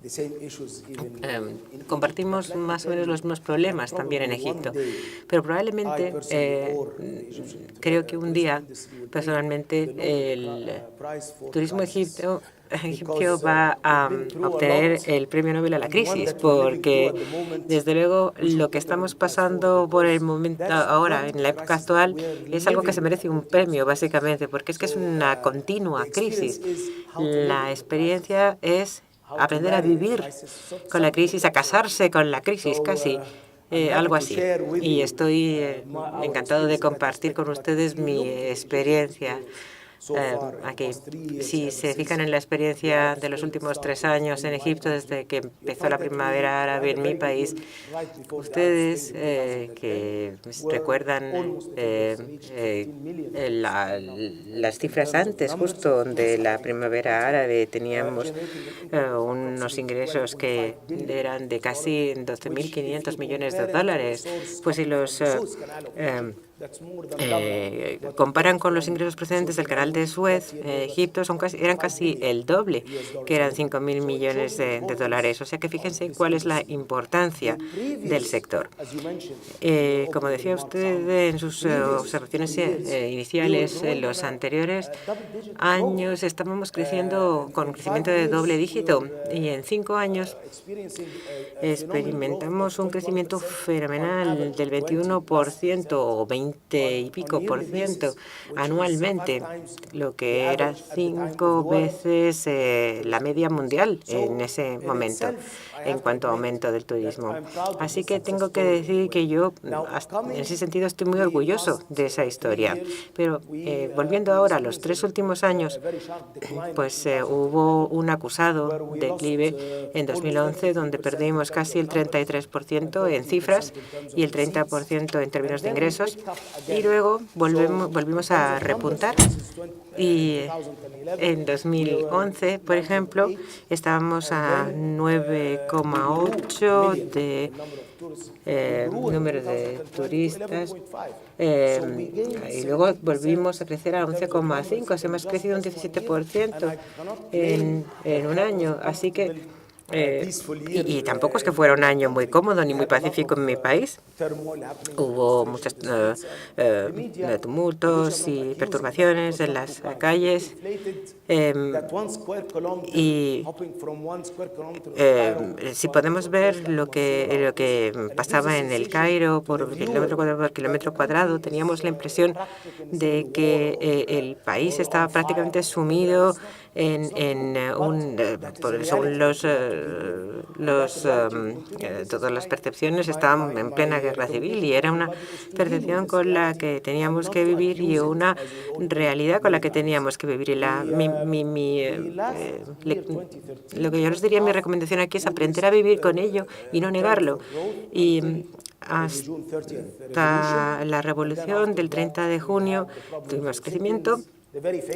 compartimos más o menos los mismos problemas también en Egipto, pero probablemente creo que un día, personalmente, el turismo egipcio va a obtener el premio Nobel a la crisis, porque desde luego lo que estamos pasando por el momento ahora, en la época actual, es algo que se merece un premio, básicamente, porque es que es una continua crisis. La experiencia es aprender a vivir con la crisis, a casarse con la crisis, casi. Algo así. Y estoy encantado de compartir con ustedes mi experiencia aquí. Si se fijan en la experiencia de los últimos 3 años en Egipto, desde que empezó la primavera árabe en mi país, ustedes que recuerdan las cifras antes, justo de la primavera árabe, teníamos unos ingresos que eran de casi 12.500 millones de dólares. Pues si los comparan con los ingresos procedentes del canal de Suez, Egipto eran casi el doble, que eran 5.000 millones de dólares. O sea que fíjense cuál es la importancia del sector. Como decía usted en sus observaciones iniciales, en los anteriores años estábamos creciendo con un crecimiento de doble dígito y en 5 años experimentamos un crecimiento fenomenal del 21% o 20 y pico por ciento anualmente, lo que era 5 veces la media mundial en ese momento en cuanto a aumento del turismo. Así que tengo que decir que yo en ese sentido estoy muy orgulloso de esa historia. Pero volviendo ahora a los 3 últimos años, pues hubo un acusado declive en 2011 donde perdimos casi el 33% en cifras y el 30% en términos de ingresos. Y luego volvimos a repuntar. Y en 2011, por ejemplo, estábamos a 9,8 de número de turistas. Y luego volvimos a crecer a 11,5. Hemos crecido un 17% en un año. Así que y tampoco es que fuera un año muy cómodo ni muy pacífico en mi país. Hubo muchos tumultos y perturbaciones en las calles. Y si podemos ver lo que pasaba en el Cairo por kilómetro cuadrado, teníamos la impresión de que el país estaba prácticamente sumido según todas las percepciones, estaban en plena guerra civil y era una percepción con la que teníamos que vivir y una realidad con la que teníamos que vivir. Y lo que yo les diría, mi recomendación aquí es aprender a vivir con ello y no negarlo. Y hasta la revolución del 30 de junio tuvimos crecimiento.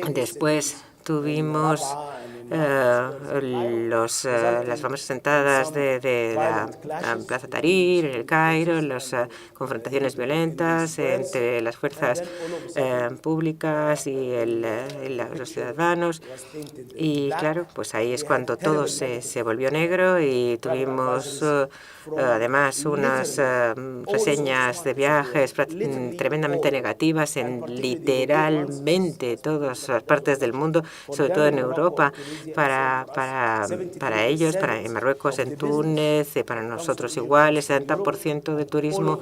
Después tuvimos las famosas sentadas de la Plaza Tahrir, en el Cairo, las confrontaciones violentas entre las fuerzas públicas y los ciudadanos. Y claro, pues ahí es cuando todo se volvió negro y tuvimos además unas reseñas de viajes tremendamente negativas en literalmente todas las partes del mundo, sobre todo en Europa, para ellos, en Marruecos, en Túnez, para nosotros igual. El 70% de turismo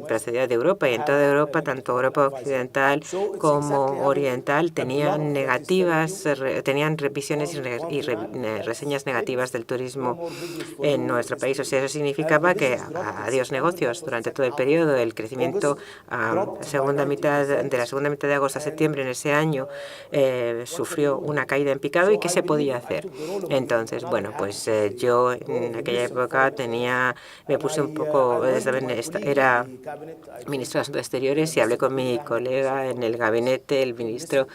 procedía de Europa, y en toda Europa, tanto Europa occidental como oriental, tenían revisiones y reseñas negativas del turismo en nuestro país. O sea, eso significaba que adiós negocios durante todo el periodo. El crecimiento de la segunda mitad de agosto a septiembre en ese año sufrió una caída en picado. ¿Y qué se podía hacer? Entonces, bueno, pues yo en aquella época me puse un poco, era ministro de Asuntos Exteriores, y hablé con mi colega en el gabinete, el ministro,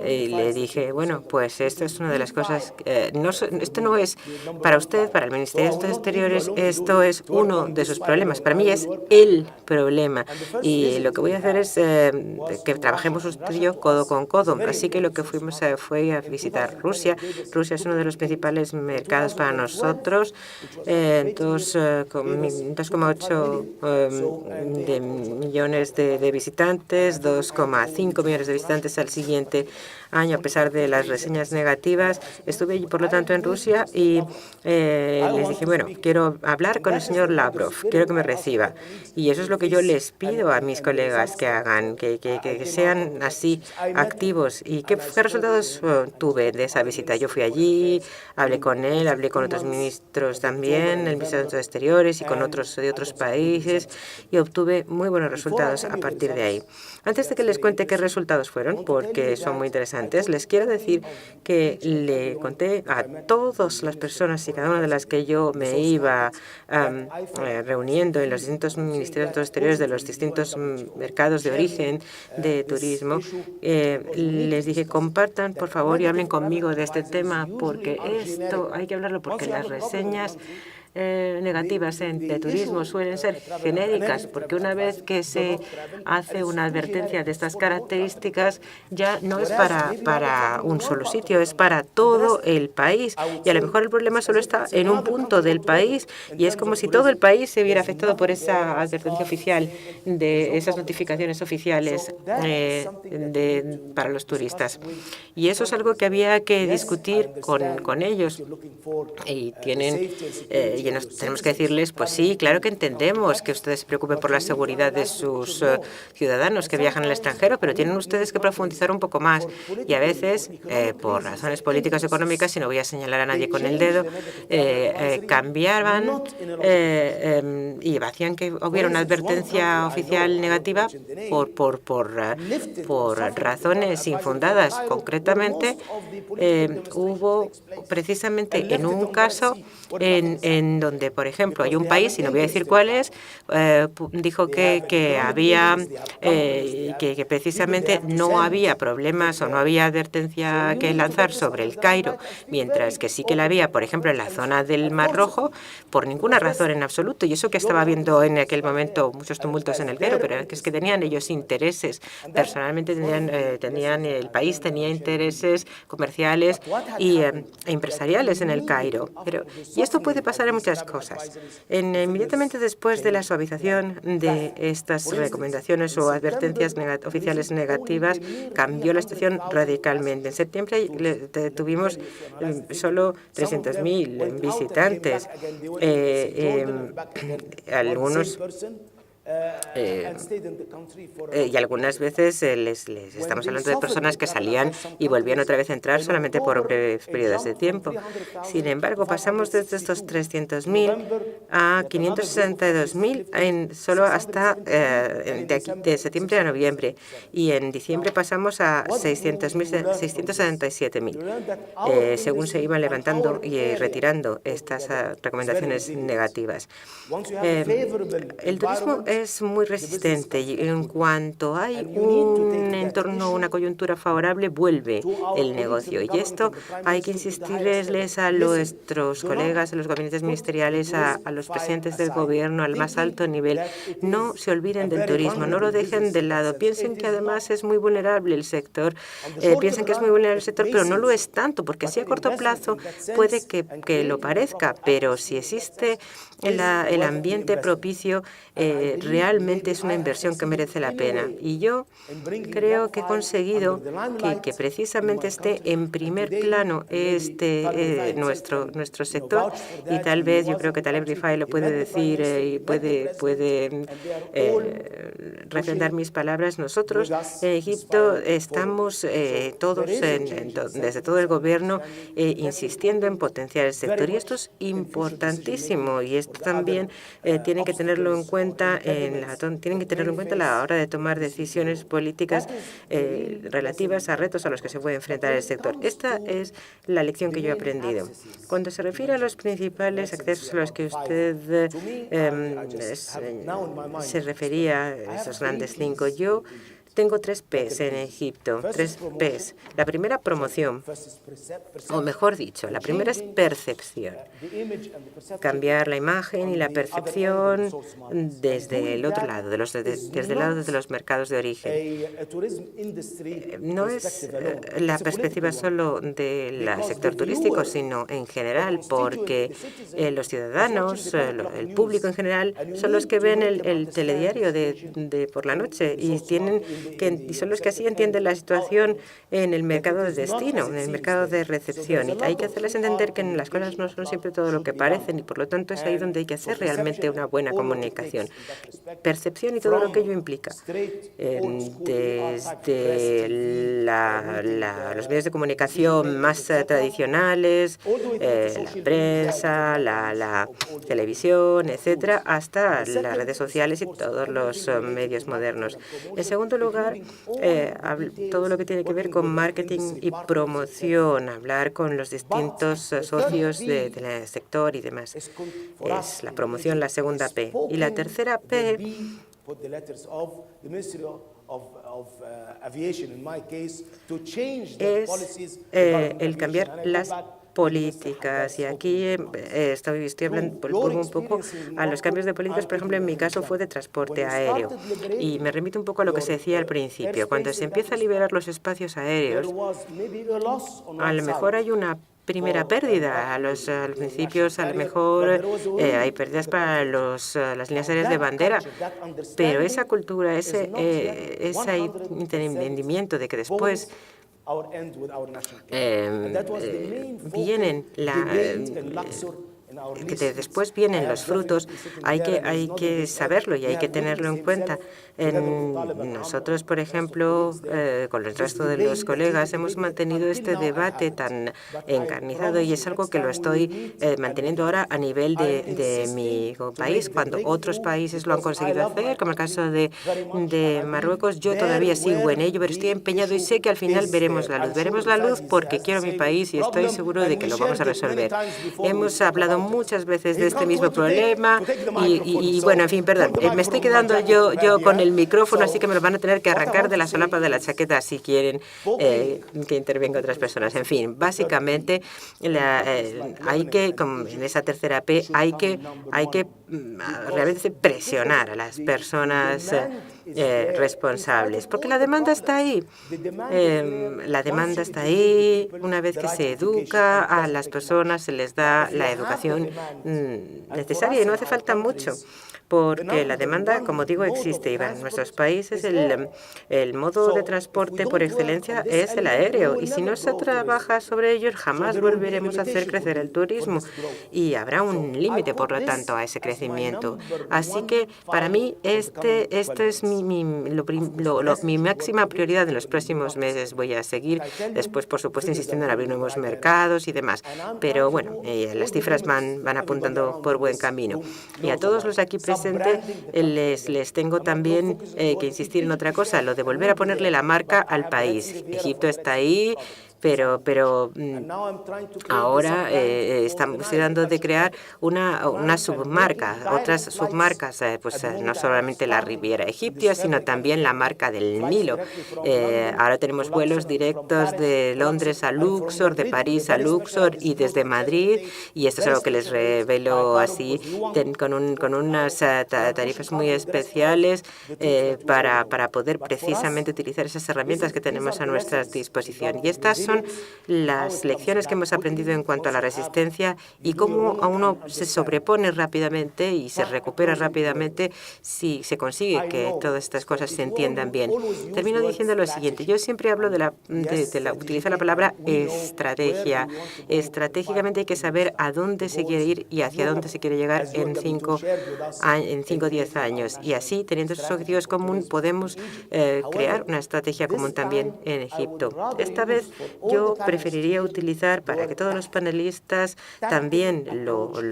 y le dije, bueno, pues esto es una de las cosas, esto no es para usted, para el Ministerio de Asuntos Exteriores, esto es uno de sus problemas. Para mí es el problema. Y lo que voy a hacer es que trabajemos usted y yo codo con codo. Así que lo que fuimos fue a visitar Rusia. Rusia es uno de los principales mercados para nosotros. 2,8 millones de visitantes, 2,5 millones de visitantes al siguiente año, a pesar de las reseñas negativas. Estuve, por lo tanto, en Rusia y les dije, bueno, quiero hablar con el señor Lavrov, quiero que me reciba. Y eso es lo que yo les pido a mis colegas que hagan, que sean así activos. ¿Y qué resultados tuve de esa visita? Yo fui allí, hablé con él, hablé con otros ministros también, el ministro de Asuntos Exteriores, y con otros de otros países, y obtuve muy buenos resultados a partir de ahí. Antes de que les cuente qué resultados fueron, porque son muy interesantes, les quiero decir que le conté a todas las personas y cada una de las que yo me iba reuniendo en los distintos ministerios de Asuntos Exteriores de los distintos mercados de origen de turismo, les dije, compartan, por favor, y hablen conmigo de este tema, porque esto hay que hablarlo, porque las reseñas negativas de turismo suelen ser genéricas, porque una vez que se hace una advertencia de estas características, ya no es para un solo sitio, es para todo el país. Y a lo mejor el problema solo está en un punto del país, y es como si todo el país se viera afectado por esa advertencia oficial, de esas notificaciones oficiales para los turistas. Y eso es algo que había que discutir con ellos. Y tenemos que decirles, pues sí, claro que entendemos que ustedes se preocupen por la seguridad de sus ciudadanos que viajan al extranjero, pero tienen ustedes que profundizar un poco más. Y a veces, por razones políticas y económicas, y no voy a señalar a nadie con el dedo, cambiaban y hacían que hubiera una advertencia oficial negativa por razones infundadas. Concretamente, hubo precisamente en un caso en en donde, por ejemplo, hay un país, y no voy a decir cuál es, dijo que había, que precisamente no había problemas o no había advertencia que lanzar sobre el Cairo, mientras que sí que la había, por ejemplo, en la zona del Mar Rojo, por ninguna razón en absoluto. Y eso que estaba viendo en aquel momento muchos tumultos en el Cairo, pero es que tenían ellos intereses. Personalmente el país tenía intereses comerciales e empresariales en el Cairo. Y esto puede pasar en muchas cosas. Inmediatamente después de la suavización de estas recomendaciones o advertencias oficiales negativas, cambió la situación radicalmente. En septiembre tuvimos solo 300.000 visitantes. Algunos y algunas veces les estamos hablando de personas que salían y volvían otra vez a entrar solamente por breves periodos de tiempo. Sin embargo, pasamos desde estos 300.000 a 562.000 solo hasta de septiembre a noviembre, y en diciembre pasamos a 677.000, según se iban levantando y retirando estas recomendaciones negativas. El turismo es muy resistente y en cuanto hay un entorno, una coyuntura favorable, vuelve el negocio. Y esto hay que insistirles a nuestros colegas, a los gabinetes ministeriales, a los presidentes del gobierno, al más alto nivel. No se olviden del turismo, no lo dejen de lado. Piensen que además es muy vulnerable el sector, piensen que es muy vulnerable el sector, pero no lo es tanto, porque si a corto plazo puede que lo parezca, pero si existe el ambiente propicio, realmente es una inversión que merece la pena. Y yo creo que he conseguido que precisamente esté en primer plano nuestro sector, y tal vez yo creo que Taleb Rifai lo puede decir y puede refrendar mis palabras. Nosotros en Egipto estamos todos, desde todo el gobierno, insistiendo en potenciar el sector, y esto es importantísimo, y esto también tienen que tenerlo en cuenta a la hora de tomar decisiones políticas relativas a retos a los que se puede enfrentar el sector. Esta es la lección que yo he aprendido. Cuando se refiere a los principales accesos a los que usted se refería, esos grandes 5, yo tengo 3 P's en Egipto, 3 P's. La primera, promoción, o mejor dicho, la primera es percepción. Cambiar la imagen y la percepción desde el otro lado, desde el lado de los mercados de origen. No es la perspectiva solo del sector turístico, sino en general, porque los ciudadanos, el público en general, son los que ven el telediario de por la noche y son los que así entienden la situación en el mercado de destino, en el mercado de recepción. Y hay que hacerles entender que las cosas no son siempre todo lo que parecen, y por lo tanto es ahí donde hay que hacer realmente una buena comunicación. Percepción y todo lo que ello implica. Desde los medios de comunicación más tradicionales, la prensa, la televisión, etcétera, hasta las redes sociales y todos los medios modernos. En segundo lugar, todo lo que tiene que ver con marketing y promoción, hablar con los distintos socios del sector y demás. Es la promoción la segunda P. Y la tercera P es el cambiar las políticas. Y aquí estoy hablando un poco a los cambios de políticas. Por ejemplo, en mi caso fue de transporte aéreo, y me remito un poco a lo que se decía al principio. Cuando se empieza a liberar los espacios aéreos, a lo mejor hay una primera pérdida. A los principios, a lo mejor hay pérdidas para las líneas aéreas de bandera, pero esa cultura, ese entendimiento de que después vienen los frutos, hay que saberlo y hay que tenerlo en cuenta. Nosotros, por ejemplo, con el resto de los colegas, hemos mantenido este debate tan encarnizado, y es algo que lo estoy manteniendo ahora a nivel de mi país. Cuando otros países lo han conseguido hacer, como el caso de Marruecos, yo todavía sigo en ello, pero estoy empeñado y sé que al final veremos la luz. Veremos la luz porque quiero mi país y estoy seguro de que lo vamos a resolver. Hemos hablado muchas veces de este mismo problema y bueno, en fin, perdón, me estoy quedando yo con el micrófono, así que me lo van a tener que arrancar de la solapa de la chaqueta si quieren que intervenga otras personas. En fin, básicamente hay que, como en esa tercera P, hay que realmente presionar a las personas responsables, porque la demanda está ahí. La demanda está ahí. Una vez que se educa a las personas, se les da la educación necesaria y no hace falta mucho, porque la demanda, como digo, existe y en nuestros países el modo de transporte por excelencia es el aéreo y si no se trabaja sobre ello jamás volveremos a hacer crecer el turismo y habrá un límite, por lo tanto, a ese crecimiento. Así que para mí esto es mi máxima prioridad en los próximos meses. Voy a seguir después, por supuesto, insistiendo en abrir nuevos mercados y demás. Pero bueno, las cifras van apuntando por buen camino. Y a todos los aquí presentes les tengo también que insistir en otra cosa, lo de volver a ponerle la marca al país. Egipto está ahí, pero ahora estamos tratando de crear una submarca, otras submarcas, no solamente la Riviera Egipcia, sino también la marca del Nilo. Ahora tenemos vuelos directos de Londres a Luxor, de París a Luxor y desde Madrid, y esto es algo que les revelo así, con unas tarifas muy especiales para poder precisamente utilizar esas herramientas que tenemos a nuestra disposición. Y estas son las lecciones que hemos aprendido en cuanto a la resistencia y cómo a uno se sobrepone rápidamente y se recupera rápidamente si se consigue que todas estas cosas se entiendan bien. Termino diciendo lo siguiente. Yo siempre hablo de utilizar la palabra estrategia. Estratégicamente hay que saber a dónde se quiere ir y hacia dónde se quiere llegar en 5 o 10 años. Y así, teniendo esos objetivos comunes, podemos crear una estrategia común también en Egipto. Esta vez yo preferiría utilizar, para que todos los panelistas también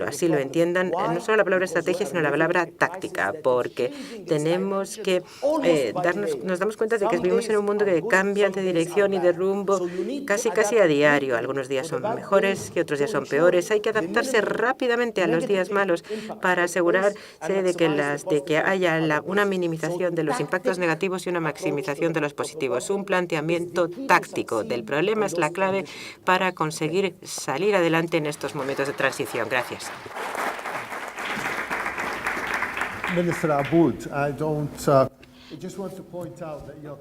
así lo entiendan, no solo la palabra estrategia, sino la palabra táctica, porque tenemos que nos damos cuenta de que vivimos en un mundo que cambia de dirección y de rumbo casi a diario. Algunos días son mejores y otros días son peores. Hay que adaptarse rápidamente a los días malos para asegurarse de que haya una minimización de los impactos negativos y una maximización de los positivos. Un planteamiento táctico del problema es la clave para conseguir salir adelante en estos momentos de transición. Gracias.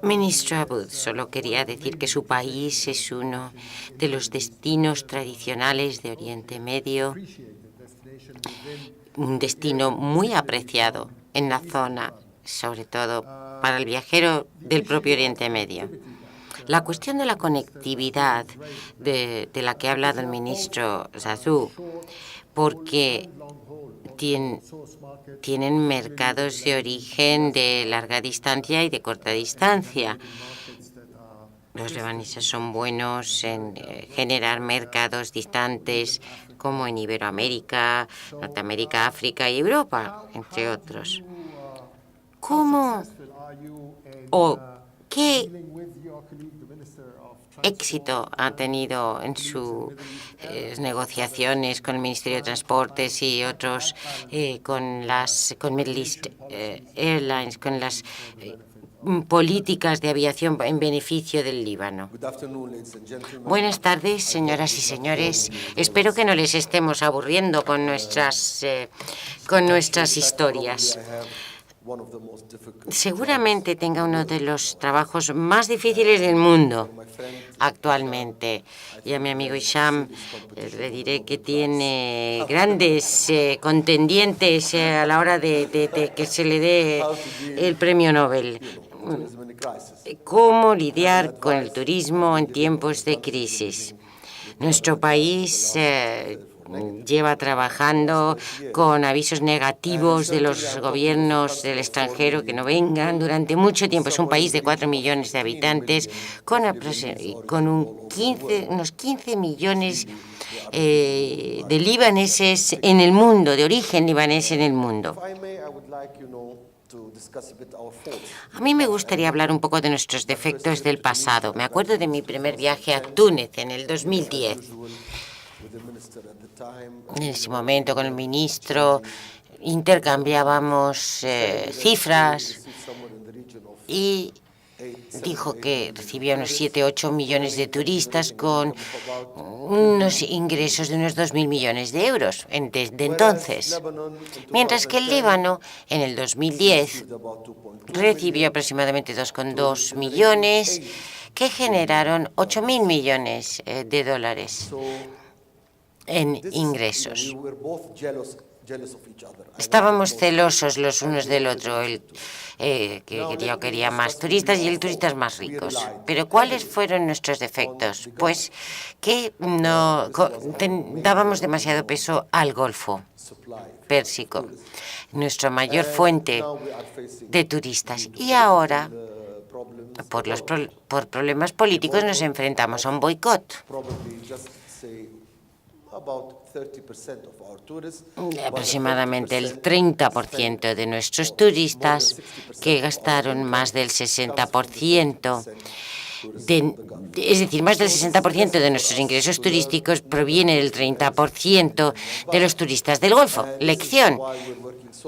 Ministro Aboud, solo quería decir que su país es uno de los destinos tradicionales de Oriente Medio, un destino muy apreciado en la zona, sobre todo para el viajero del propio Oriente Medio. La cuestión de la conectividad de la que ha hablado el ministro Zazou, porque tienen mercados de origen de larga distancia y de corta distancia. Los libaneses son buenos en generar mercados distantes como en Iberoamérica, Norteamérica, África y Europa, entre otros. ¿Cómo o qué éxito ha tenido en sus negociaciones con el Ministerio de Transportes y otros, con Middle East Airlines, con las políticas de aviación en beneficio del Líbano? Buenas tardes, señoras y señores. Espero que no les estemos aburriendo con nuestras historias. Seguramente tenga uno de los trabajos más difíciles del mundo actualmente. Y a mi amigo Hicham le diré que tiene grandes contendientes a la hora de que se le dé el premio Nobel. ¿Cómo lidiar con el turismo en tiempos de crisis? Nuestro país lleva trabajando con avisos negativos de los gobiernos del extranjero que no vengan durante mucho tiempo. Es un país de 4 millones de habitantes con unos 15 millones de libaneses en el mundo, de origen libanés en el mundo. A mí me gustaría hablar un poco de nuestros defectos del pasado. Me acuerdo de mi primer viaje a Túnez en el 2010. En ese momento, con el ministro, intercambiábamos cifras y dijo que recibía unos 7 o 8 millones de turistas con unos ingresos de unos 2.000 millones de euros desde entonces. Mientras que el Líbano, en el 2010, recibió aproximadamente 2,2 millones, que generaron 8.000 millones de dólares en ingresos. Estábamos celosos los unos del otro, que yo quería más turistas y el turistas más ricos. Pero ¿cuáles fueron nuestros defectos? Pues que no dábamos demasiado peso al Golfo Pérsico, nuestra mayor fuente de turistas. Y ahora, por problemas políticos, nos enfrentamos a un boicot. Aproximadamente el 30% de nuestros turistas, que gastaron más del 60%, es decir, más del 60% de nuestros ingresos turísticos proviene del 30% de los turistas del Golfo. Lección: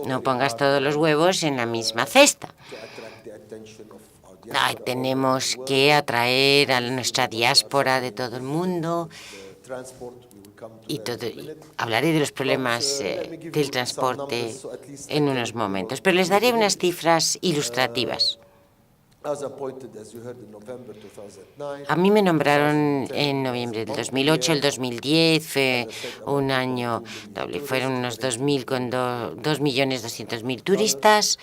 no pongas todos los huevos en la misma cesta. Tenemos que atraer a nuestra diáspora de todo el mundo y hablaré de los problemas del transporte en unos momentos, pero les daré unas cifras ilustrativas. A mí me nombraron en noviembre del 2008, el 2010 fue un año doble, fueron unos 2.000 con 2.200.000 turistas.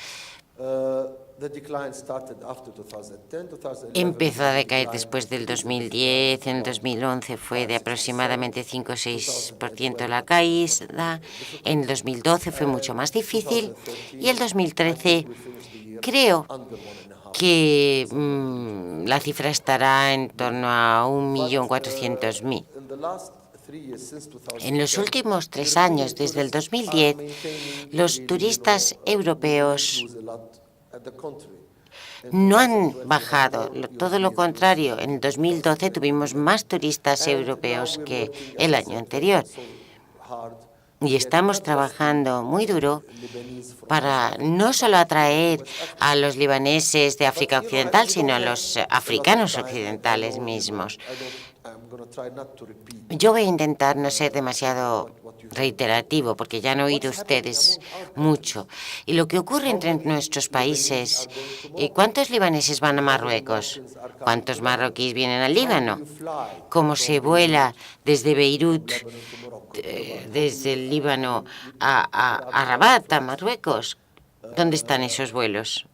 Empezó a decaer después del 2010, en el 2011 fue de aproximadamente 5 o 6% la caída, en el 2012 fue mucho más difícil y el 2013 creo que la cifra estará en torno a 1.400.000. En los últimos 3 años, desde el 2010, los turistas europeos no han bajado, todo lo contrario. En el 2012 tuvimos más turistas europeos que el año anterior. Y estamos trabajando muy duro para no solo atraer a los libaneses de África Occidental, sino a los africanos occidentales mismos. Yo voy a intentar no ser demasiado reiterativo, porque ya han oído ustedes mucho. Y lo que ocurre entre nuestros países, ¿cuántos libaneses van a Marruecos? ¿Cuántos marroquíes vienen al Líbano? ¿Cómo se vuela desde Beirut, desde el Líbano a Rabat, a Marruecos? ¿Dónde están esos vuelos?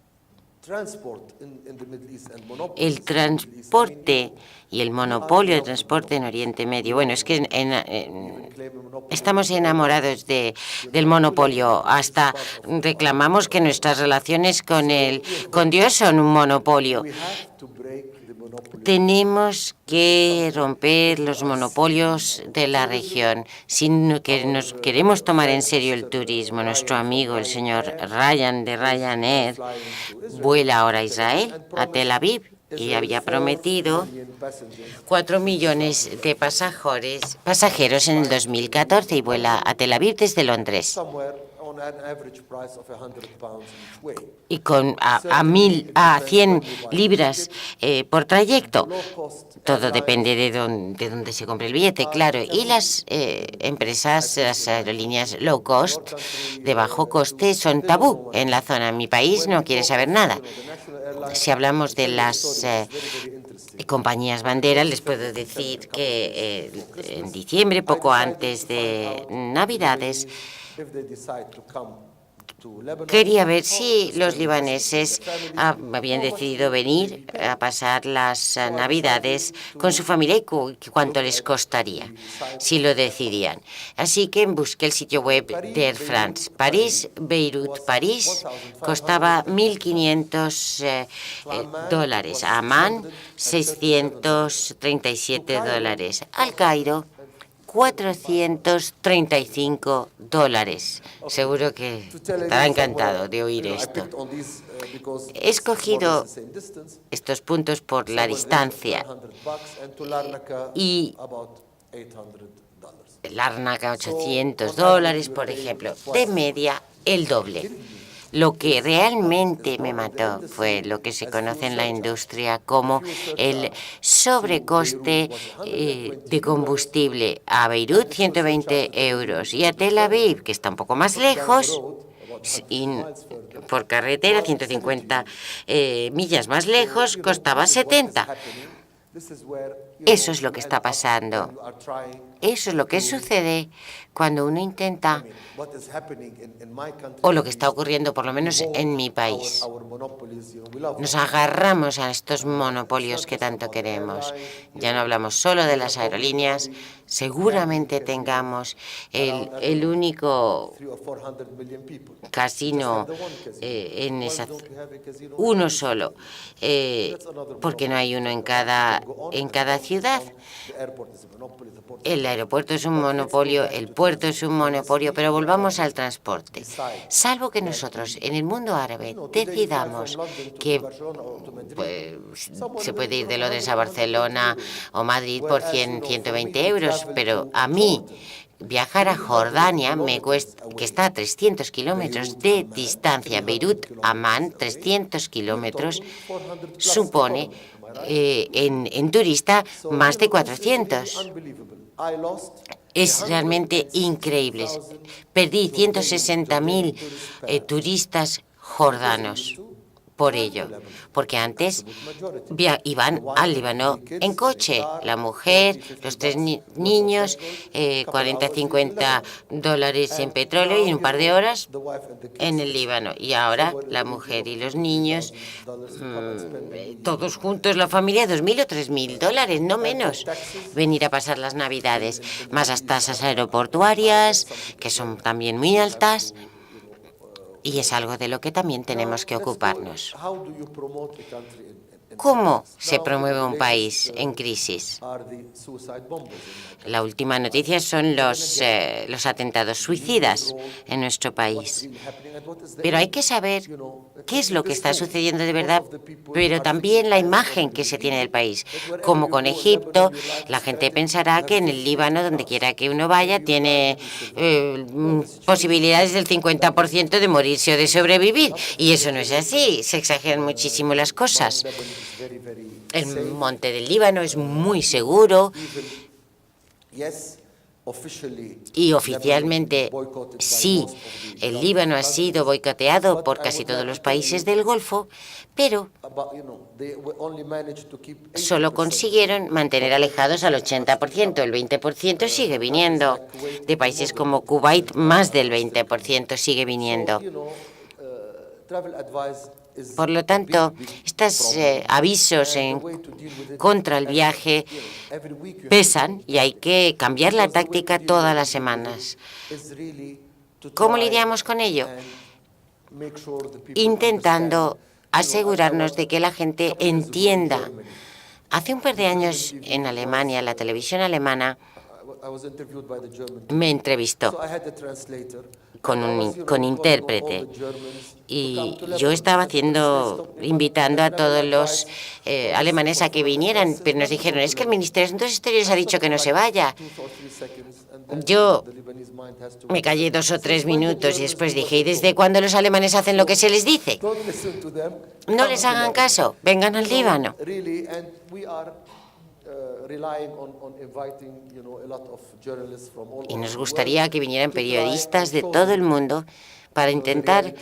El transporte y el monopolio de transporte en Oriente Medio. Bueno, es que estamos enamorados del monopolio. Hasta reclamamos que nuestras relaciones con Dios son un monopolio. Tenemos que romper los monopolios de la región. Si nos queremos tomar en serio el turismo, nuestro amigo, el señor Ryan de Ryanair, vuela ahora a Israel, a Tel Aviv, y había prometido 4 millones de pasajeros en el 2014 y vuela a Tel Aviv desde Londres. Y a 100 libras por trayecto. Todo depende de dónde se compre el billete, claro. Y las empresas, las aerolíneas low cost, de bajo coste, son tabú en la zona. Mi país no quiere saber nada. Si hablamos de las compañías banderas, les puedo decir que en diciembre, poco antes de Navidades, quería ver si los libaneses habían decidido venir a pasar las Navidades con su familia y cuánto les costaría si lo decidían. Así que busqué el sitio web de Air France. París, Beirut, París, costaba $1.500. Amán, $637. Al Cairo, $435. Seguro que estará encantado de oír esto. He escogido estos puntos por la distancia y Larnaca $800, por ejemplo, de media el doble. Lo que realmente me mató fue lo que se conoce en la industria como el sobrecoste de combustible. A Beirut, 120 euros, y a Tel Aviv, que está un poco más lejos, por carretera, 150 millas más lejos, costaba 70. Eso es lo que está pasando. Eso es lo que sucede cuando uno intenta, o lo que está ocurriendo por lo menos en mi país. Nos agarramos a estos monopolios que tanto queremos. Ya no hablamos solo de las aerolíneas, seguramente tengamos el único casino uno solo, porque no hay uno en cada ciudad. El aeropuerto es un monopolio, el puerto es un monopolio, pero volvamos al transporte. Salvo que nosotros en el mundo árabe decidamos que se puede ir de Londres a Barcelona o Madrid por 120 euros, pero a mí viajar a Jordania me cuesta, que está a 300 kilómetros de distancia, Beirut-Amán, 300 kilómetros, supone en turista más de 400. Es realmente increíble. Perdí 160.000 turistas jordanos por ello, porque antes iban al Líbano en coche, la mujer, los 3 niños, 40-50 dólares en petróleo y en un par de horas en el Líbano. Y ahora la mujer y los niños, todos juntos, la familia, 2.000 o 3.000 dólares, no menos, venir a pasar las Navidades, más las tasas aeroportuarias, que son también muy altas. Y es algo de lo que también tenemos que ocuparnos. ¿Cómo se promueve un país en crisis? La última noticia son los atentados suicidas en nuestro país. Pero hay que saber qué es lo que está sucediendo de verdad, pero también la imagen que se tiene del país. Como con Egipto, la gente pensará que en el Líbano, donde quiera que uno vaya, tiene posibilidades del 50% de morirse o de sobrevivir. Y eso no es así, se exageran muchísimo las cosas. El monte del Líbano es muy seguro y oficialmente sí, el Líbano ha sido boicoteado por casi todos los países del Golfo, pero solo consiguieron mantener alejados al 80%, el 20% sigue viniendo. De países como Kuwait, más del 20% sigue viniendo. Por lo tanto, estos avisos contra el viaje pesan y hay que cambiar la táctica todas las semanas. ¿Cómo lidiamos con ello? Intentando asegurarnos de que la gente entienda. Hace un par de años en Alemania, la televisión alemana me entrevistó con intérprete y yo estaba invitando a todos los alemanes a que vinieran, pero nos dijeron, es que el Ministerio de Asuntos Exteriores ha dicho que no se vaya. Yo me callé 2 o 3 minutos y después dije, ¿y desde cuándo los alemanes hacen lo que se les dice? No les hagan caso, vengan al Líbano. Y nos gustaría que vinieran periodistas de todo el mundo para intentar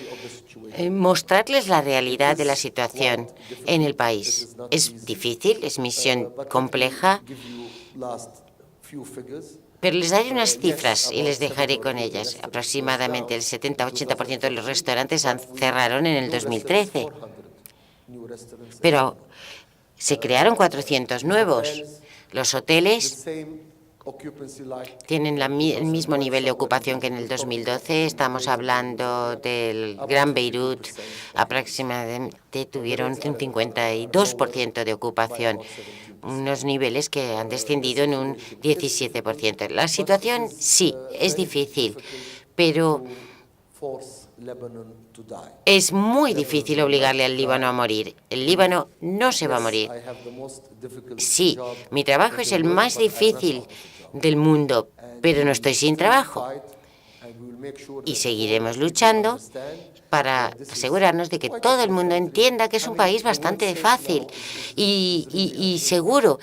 mostrarles la realidad de la situación en el país. Es difícil, es misión compleja, pero les daré unas cifras y les dejaré con ellas. Aproximadamente el 70-80% de los restaurantes cerraron en el 2013, pero se crearon 400 nuevos. Los hoteles tienen el mismo nivel de ocupación que en el 2012. Estamos hablando del Gran Beirut, aproximadamente tuvieron un 52% de ocupación, unos niveles que han descendido en un 17%. La situación sí, es difícil, pero es muy difícil obligarle al Líbano a morir. El Líbano no se va a morir. Sí, mi trabajo es el más difícil del mundo, pero no estoy sin trabajo. Y seguiremos luchando para asegurarnos de que todo el mundo entienda que es un país bastante fácil y seguro.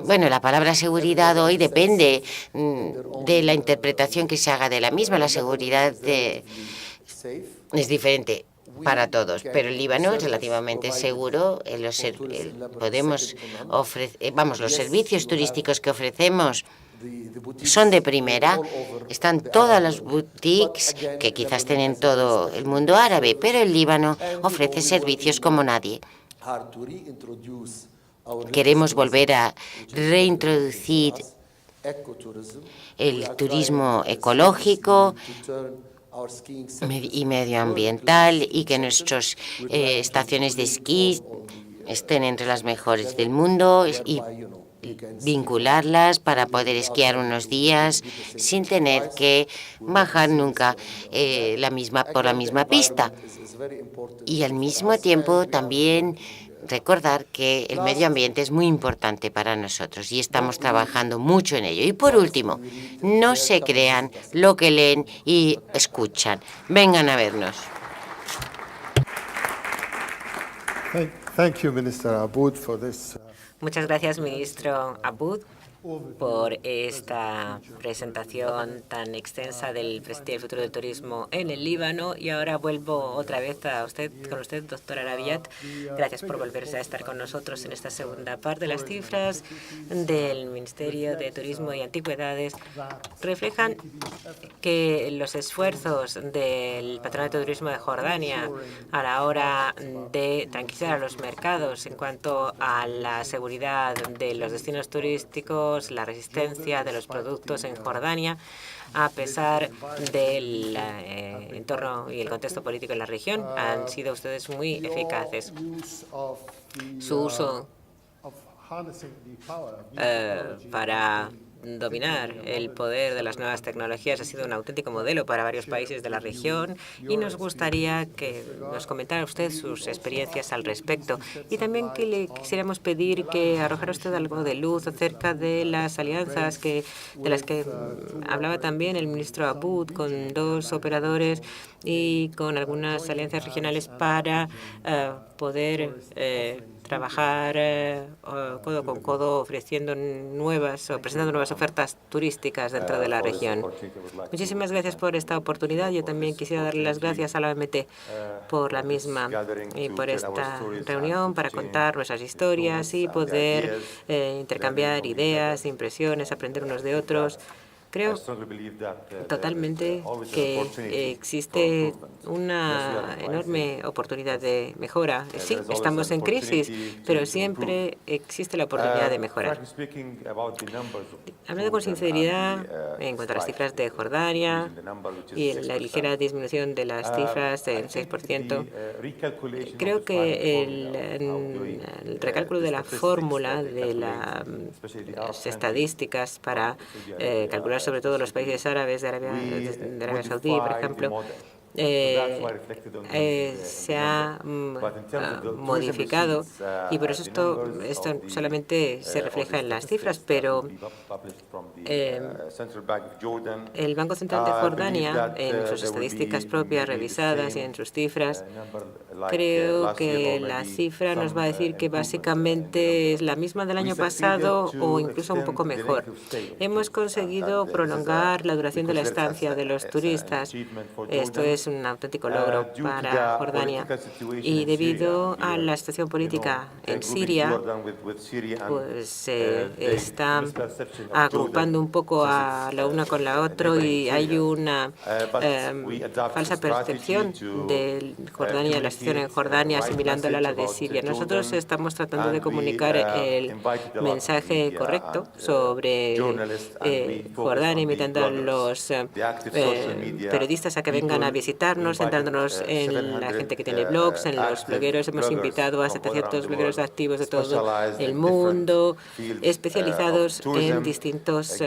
Bueno, la palabra seguridad hoy depende de la interpretación que se haga de la misma. La seguridad es diferente para todos, pero el Líbano es relativamente seguro. Podemos ofrecer, los servicios turísticos que ofrecemos son de primera. Están todas las boutiques que quizás tienen todo el mundo árabe, pero el Líbano ofrece servicios como nadie. Queremos volver a reintroducir el turismo ecológico y medioambiental y que nuestras estaciones de esquí estén entre las mejores del mundo y vincularlas para poder esquiar unos días sin tener que bajar nunca por la misma pista. Y al mismo tiempo también recordar que el medio ambiente es muy importante para nosotros y estamos trabajando mucho en ello. Y por último, no se crean lo que leen y escuchan. Vengan a vernos. Thank you, Minister Aboud, for this. Muchas gracias, ministro Aboud, por esta presentación tan extensa del Festival Futuro del Turismo en el Líbano. Y ahora vuelvo otra vez con usted, doctora Rabiat. Gracias por volverse a estar con nosotros en esta segunda parte. Las cifras del Ministerio de Turismo y Antigüedades reflejan que los esfuerzos del Patronato de Turismo de Jordania a la hora de tranquilizar a los mercados en cuanto a la seguridad de los destinos turísticos, la resistencia de los productos en Jordania, a pesar del entorno y el contexto político en la región, han sido ustedes muy eficaces. Su uso para dominar el poder de las nuevas tecnologías ha sido un auténtico modelo para varios países de la región y nos gustaría que nos comentara usted sus experiencias al respecto y también que le quisiéramos pedir que arrojara usted algo de luz acerca de las alianzas de las que hablaba también el ministro Aboud con dos operadores y con algunas alianzas regionales para poder trabajar codo con codo presentando nuevas ofertas turísticas dentro de la región. Muchísimas gracias por esta oportunidad. Yo también quisiera darle las gracias a la OMT por la misma y por esta reunión para contar nuestras historias y poder intercambiar ideas, impresiones, aprender unos de otros. Creo totalmente que existe una enorme oportunidad de mejora. Sí, estamos en crisis, pero siempre existe la oportunidad de mejorar. Hablando con sinceridad, en cuanto a las cifras de Jordania y la ligera disminución de las cifras del 6%, creo que el recálculo de la fórmula de las estadísticas para calcular sobre todo los países árabes de Arabia Saudí, por ejemplo, se ha modificado y por eso esto solamente se refleja en las cifras, pero el Banco Central de Jordania, en sus estadísticas propias revisadas y en sus cifras, creo que la cifra nos va a decir que básicamente es la misma del año pasado o incluso un poco mejor. Hemos conseguido prolongar la duración de la estancia de los turistas. Esto es un auténtico logro para Jordania. Y debido a la situación política en Siria, pues se está agrupando un poco a la una con la otra y hay una falsa percepción de Jordania, la situación en Jordania, asimilándola a la de Siria. Nosotros estamos tratando de comunicar el mensaje correcto sobre Jordania, invitando a los periodistas a que vengan a visitar visitarnos, centrándonos en la gente que tiene blogs, en los blogueros. Hemos invitado a 700 blogueros activos de todo el mundo, especializados en distintos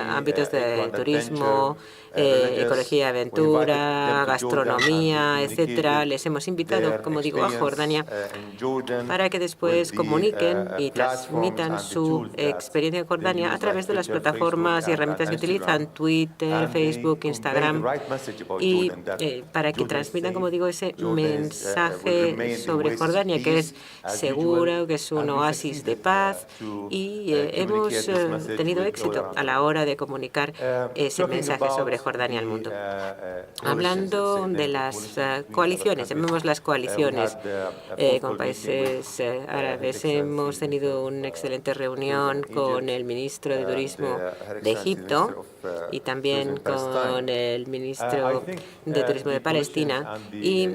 ámbitos de turismo, ecología, aventura, gastronomía, etcétera. Les hemos invitado, como digo, a Jordania para que después comuniquen y transmitan su experiencia en Jordania a través de las plataformas y herramientas que utilizan, Twitter, Facebook, Instagram, y para que transmitan, como digo, ese mensaje sobre Jordania, que es seguro, que es un oasis de paz, y hemos tenido éxito a la hora de comunicar ese mensaje sobre Jordania al mundo. Hablando de las coaliciones, llamemos las coaliciones con países árabes, hemos tenido una excelente reunión con el ministro de Turismo de Egipto y también con el ministro de Turismo de Palestina, y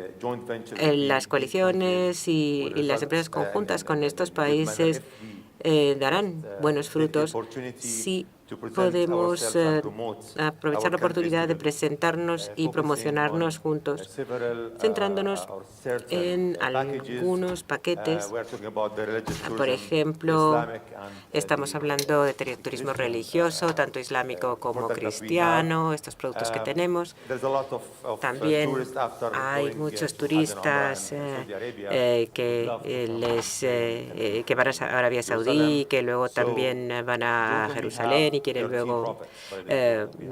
las coaliciones y las empresas conjuntas con estos países darán buenos frutos si podemos aprovechar la oportunidad de presentarnos y promocionarnos juntos, centrándonos en algunos paquetes. Por ejemplo, estamos hablando de turismo religioso, tanto islámico como cristiano, estos productos que tenemos. También hay muchos turistas que van a Arabia Saudí, que luego también van a Jerusalén y quieren luego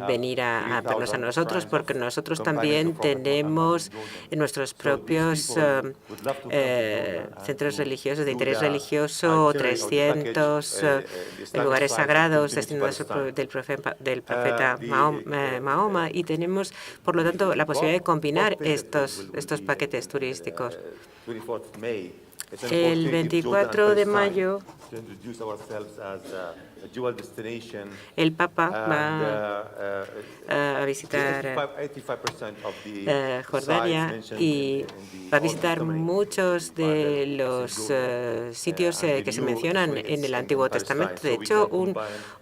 venir a vernos a nosotros, porque nosotros también tenemos nuestros propios centros religiosos de interés religioso, 300 lugares sagrados destinados del profeta Mahoma, y tenemos, por lo tanto, la posibilidad de combinar estos paquetes turísticos. El 24 de mayo, el Papa va a visitar Jordania y va a visitar muchos de los sitios que se mencionan en el Antiguo Testamento. De hecho,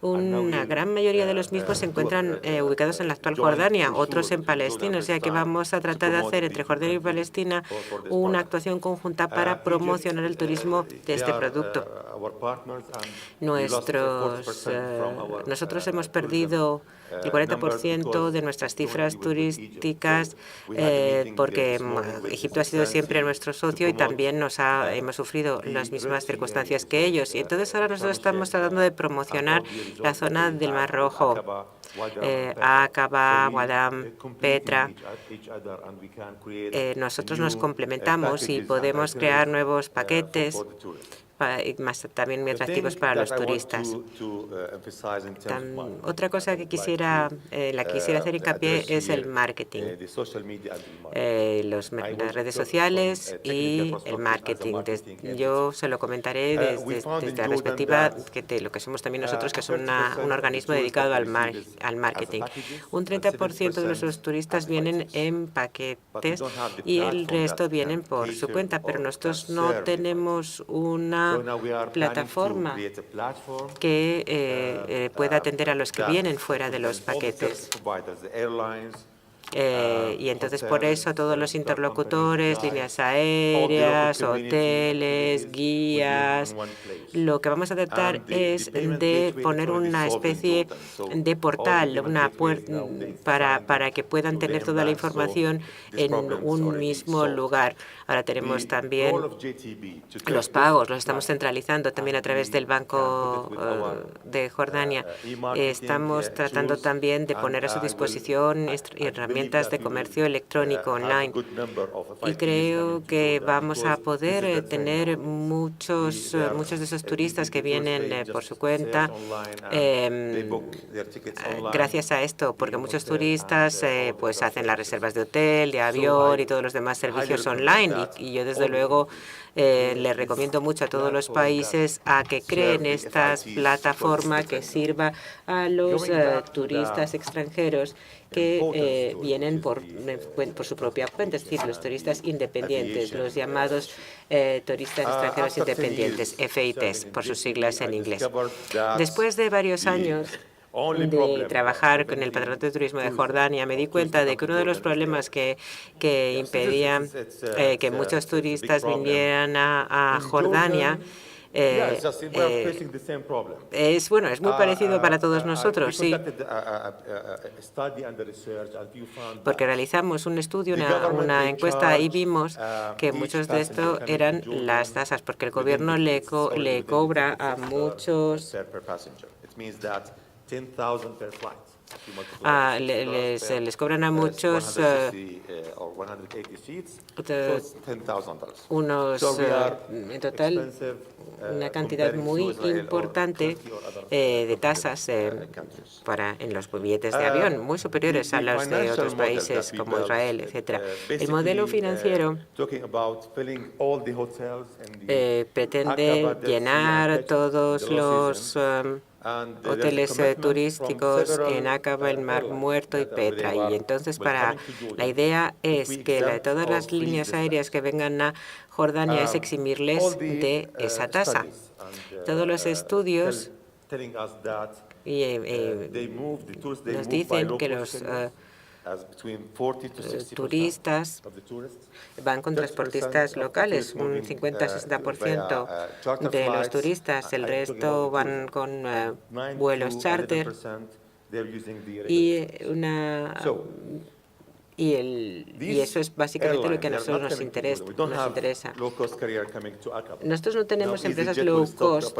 una gran mayoría de los mismos se encuentran ubicados en la actual Jordania, otros en Palestina. O sea que vamos a tratar de hacer entre Jordania y Palestina una actuación conjunta para promocionar el turismo de este producto. Nosotros hemos perdido el 40% de nuestras cifras turísticas porque Egipto ha sido siempre nuestro socio y también hemos sufrido las mismas circunstancias que ellos. Y entonces ahora nosotros estamos tratando de promocionar la zona del Mar Rojo, Aqaba, Wadam, Petra. Nosotros nos complementamos y podemos crear nuevos paquetes también muy atractivos para los turistas. Otra cosa que quisiera hacer hincapié es el marketing, las redes sociales y el marketing. Yo se lo comentaré desde la perspectiva de lo que somos también nosotros, que somos un organismo dedicado al marketing. Un 30% de nuestros turistas vienen en paquetes y el resto vienen por su cuenta, pero nosotros no tenemos una plataforma que pueda atender a los que vienen fuera de los paquetes. Y entonces por eso todos los interlocutores, líneas aéreas, hoteles, guías, lo que vamos a tratar es de poner una especie de portal, para que puedan tener toda la información en un mismo lugar. Ahora tenemos también los pagos, los estamos centralizando también a través del Banco de Jordania. Estamos tratando también de poner a su disposición herramientas de comercio electrónico online. Y creo que vamos a poder tener muchos de esos turistas que vienen por su cuenta gracias a esto, porque muchos turistas pues hacen las reservas de hotel, de avión y todos los demás servicios online. Y yo, desde luego, le recomiendo mucho a todos los países a que creen esta plataforma que sirva a los turistas extranjeros que vienen por su propia cuenta, es decir, los turistas independientes, los llamados turistas extranjeros independientes, FITs, por sus siglas en inglés. Después de varios años de trabajar con el Patronato de Turismo de Jordania, me di cuenta de que uno de los problemas que impedían que muchos turistas vinieran a Jordania es muy parecido para todos nosotros, sí, porque realizamos un estudio, una encuesta y vimos que muchos de estos eran las tasas, porque el gobierno le cobra a muchos les cobran a muchos en total una cantidad muy importante de tasas en los billetes de avión, muy superiores a los de otros países como Israel, etc. El modelo financiero pretende llenar todos los hoteles turísticos en Aqaba, el Mar Muerto y Petra. Y entonces la idea es que todas las líneas aéreas que vengan a Jordania es eximirles de esa tasa. Todos los estudios nos dicen que los turistas van con transportistas locales, un 50-60% de los turistas, el resto van con vuelos charter y eso es básicamente lo que a nosotros nos interesa. Nosotros no tenemos empresas low cost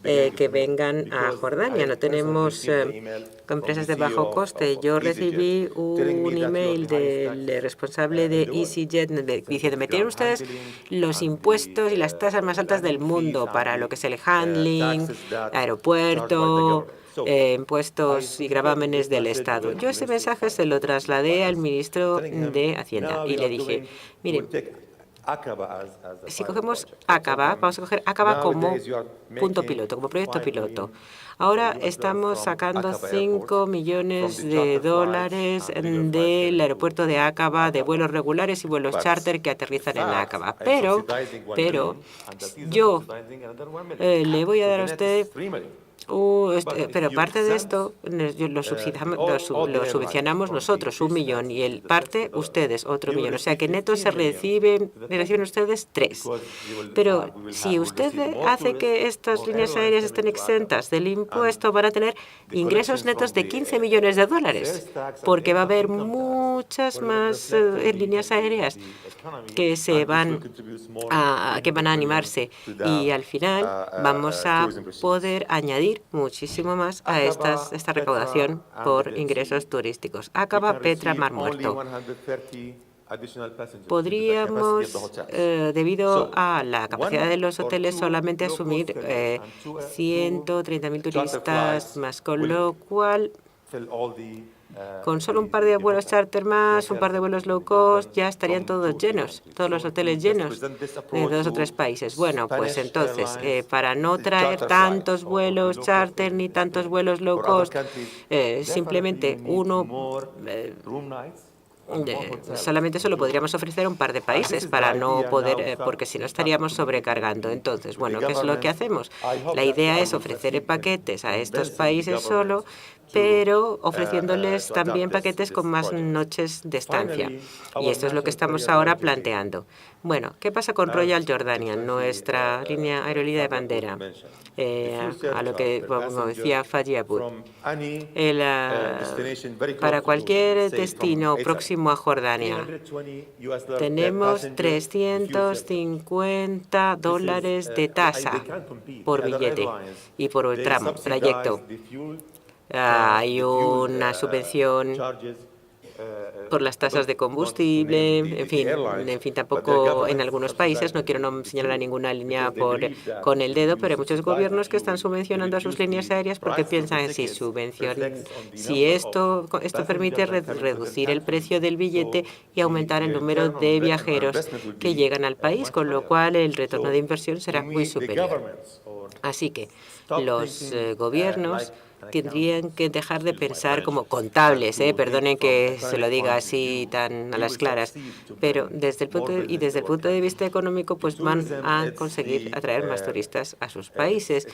que vengan a Jordania. No tenemos empresas de bajo coste. Yo recibí un email del responsable de EasyJet diciendo: tienen ustedes los impuestos y las tasas más altas del mundo para lo que es el handling, aeropuerto, impuestos y gravámenes del Estado. Yo ese mensaje se lo trasladé al ministro de Hacienda y le dije: miren, si cogemos Aqaba, vamos a coger Aqaba como punto piloto, como proyecto piloto. Ahora estamos sacando $5 millones del aeropuerto de Aqaba, de vuelos regulares y vuelos charter que aterrizan en Aqaba. Pero yo le voy a dar a usted pero parte de esto lo subvencionamos nosotros, 1 millón, y el parte ustedes, otro millón. O sea que neto reciben ustedes 3. Pero si usted hace que estas líneas aéreas estén exentas del impuesto, van a tener ingresos netos de $15 millones, porque va a haber muchas más líneas aéreas que van a animarse, y al final vamos a poder añadir muchísimo más a esta recaudación por ingresos turísticos. Aqaba, Petra, Mar Muerto. Podríamos, debido a la capacidad de los hoteles, solamente asumir 130.000 turistas más, con lo cual, con solo un par de vuelos charter más, un par de vuelos low cost, ya estarían todos llenos, todos los hoteles llenos de 2 o 3 países. Bueno, pues entonces, para no traer tantos vuelos charter ni tantos vuelos low cost, simplemente solamente solo podríamos ofrecer a un par de países para no poder, porque si no estaríamos sobrecargando. Entonces, bueno, ¿qué es lo que hacemos? La idea es ofrecer paquetes a estos países solo, pero ofreciéndoles también paquetes con más noches de estancia. Y esto es lo que estamos ahora planteando. Bueno, ¿qué pasa con Royal Jordanian, nuestra aerolínea de bandera? A lo que, como decía Fadi Abud, para cualquier destino próximo a Jordania, tenemos $350 de tasa por billete y por el trayecto. Hay una subvención por las tasas de combustible, en fin, tampoco en algunos países, no quiero señalar a ninguna línea con el dedo, pero hay muchos gobiernos que están subvencionando a sus líneas aéreas porque piensan si esto permite reducir el precio del billete y aumentar el número de viajeros que llegan al país, con lo cual el retorno de inversión será muy superior. Así que los gobiernos tendrían que dejar de pensar como contables, perdonen que se lo diga así tan a las claras, pero desde el punto de vista económico, pues van a conseguir atraer más turistas a sus países.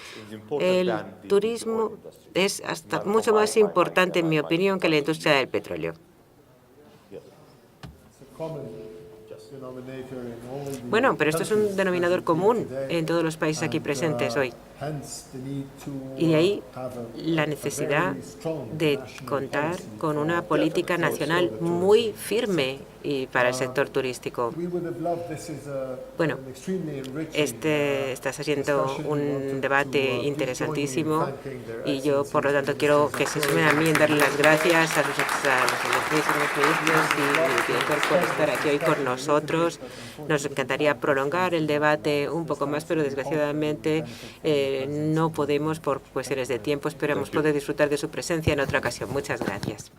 El turismo es hasta mucho más importante, en mi opinión, que la industria del petróleo. Bueno, pero esto es un denominador común en todos los países aquí presentes hoy. Y de ahí la necesidad de contar con una política nacional muy firme y para el sector turístico. Bueno, este está siendo un debate interesantísimo y yo, por lo tanto, quiero que se sumen a mí en darle las gracias a los ministros y al director por estar aquí hoy con nosotros. Nos encantaría prolongar el debate un poco más, pero desgraciadamente no podemos por cuestiones de tiempo. Esperamos poder disfrutar de su presencia en otra ocasión. Muchas gracias.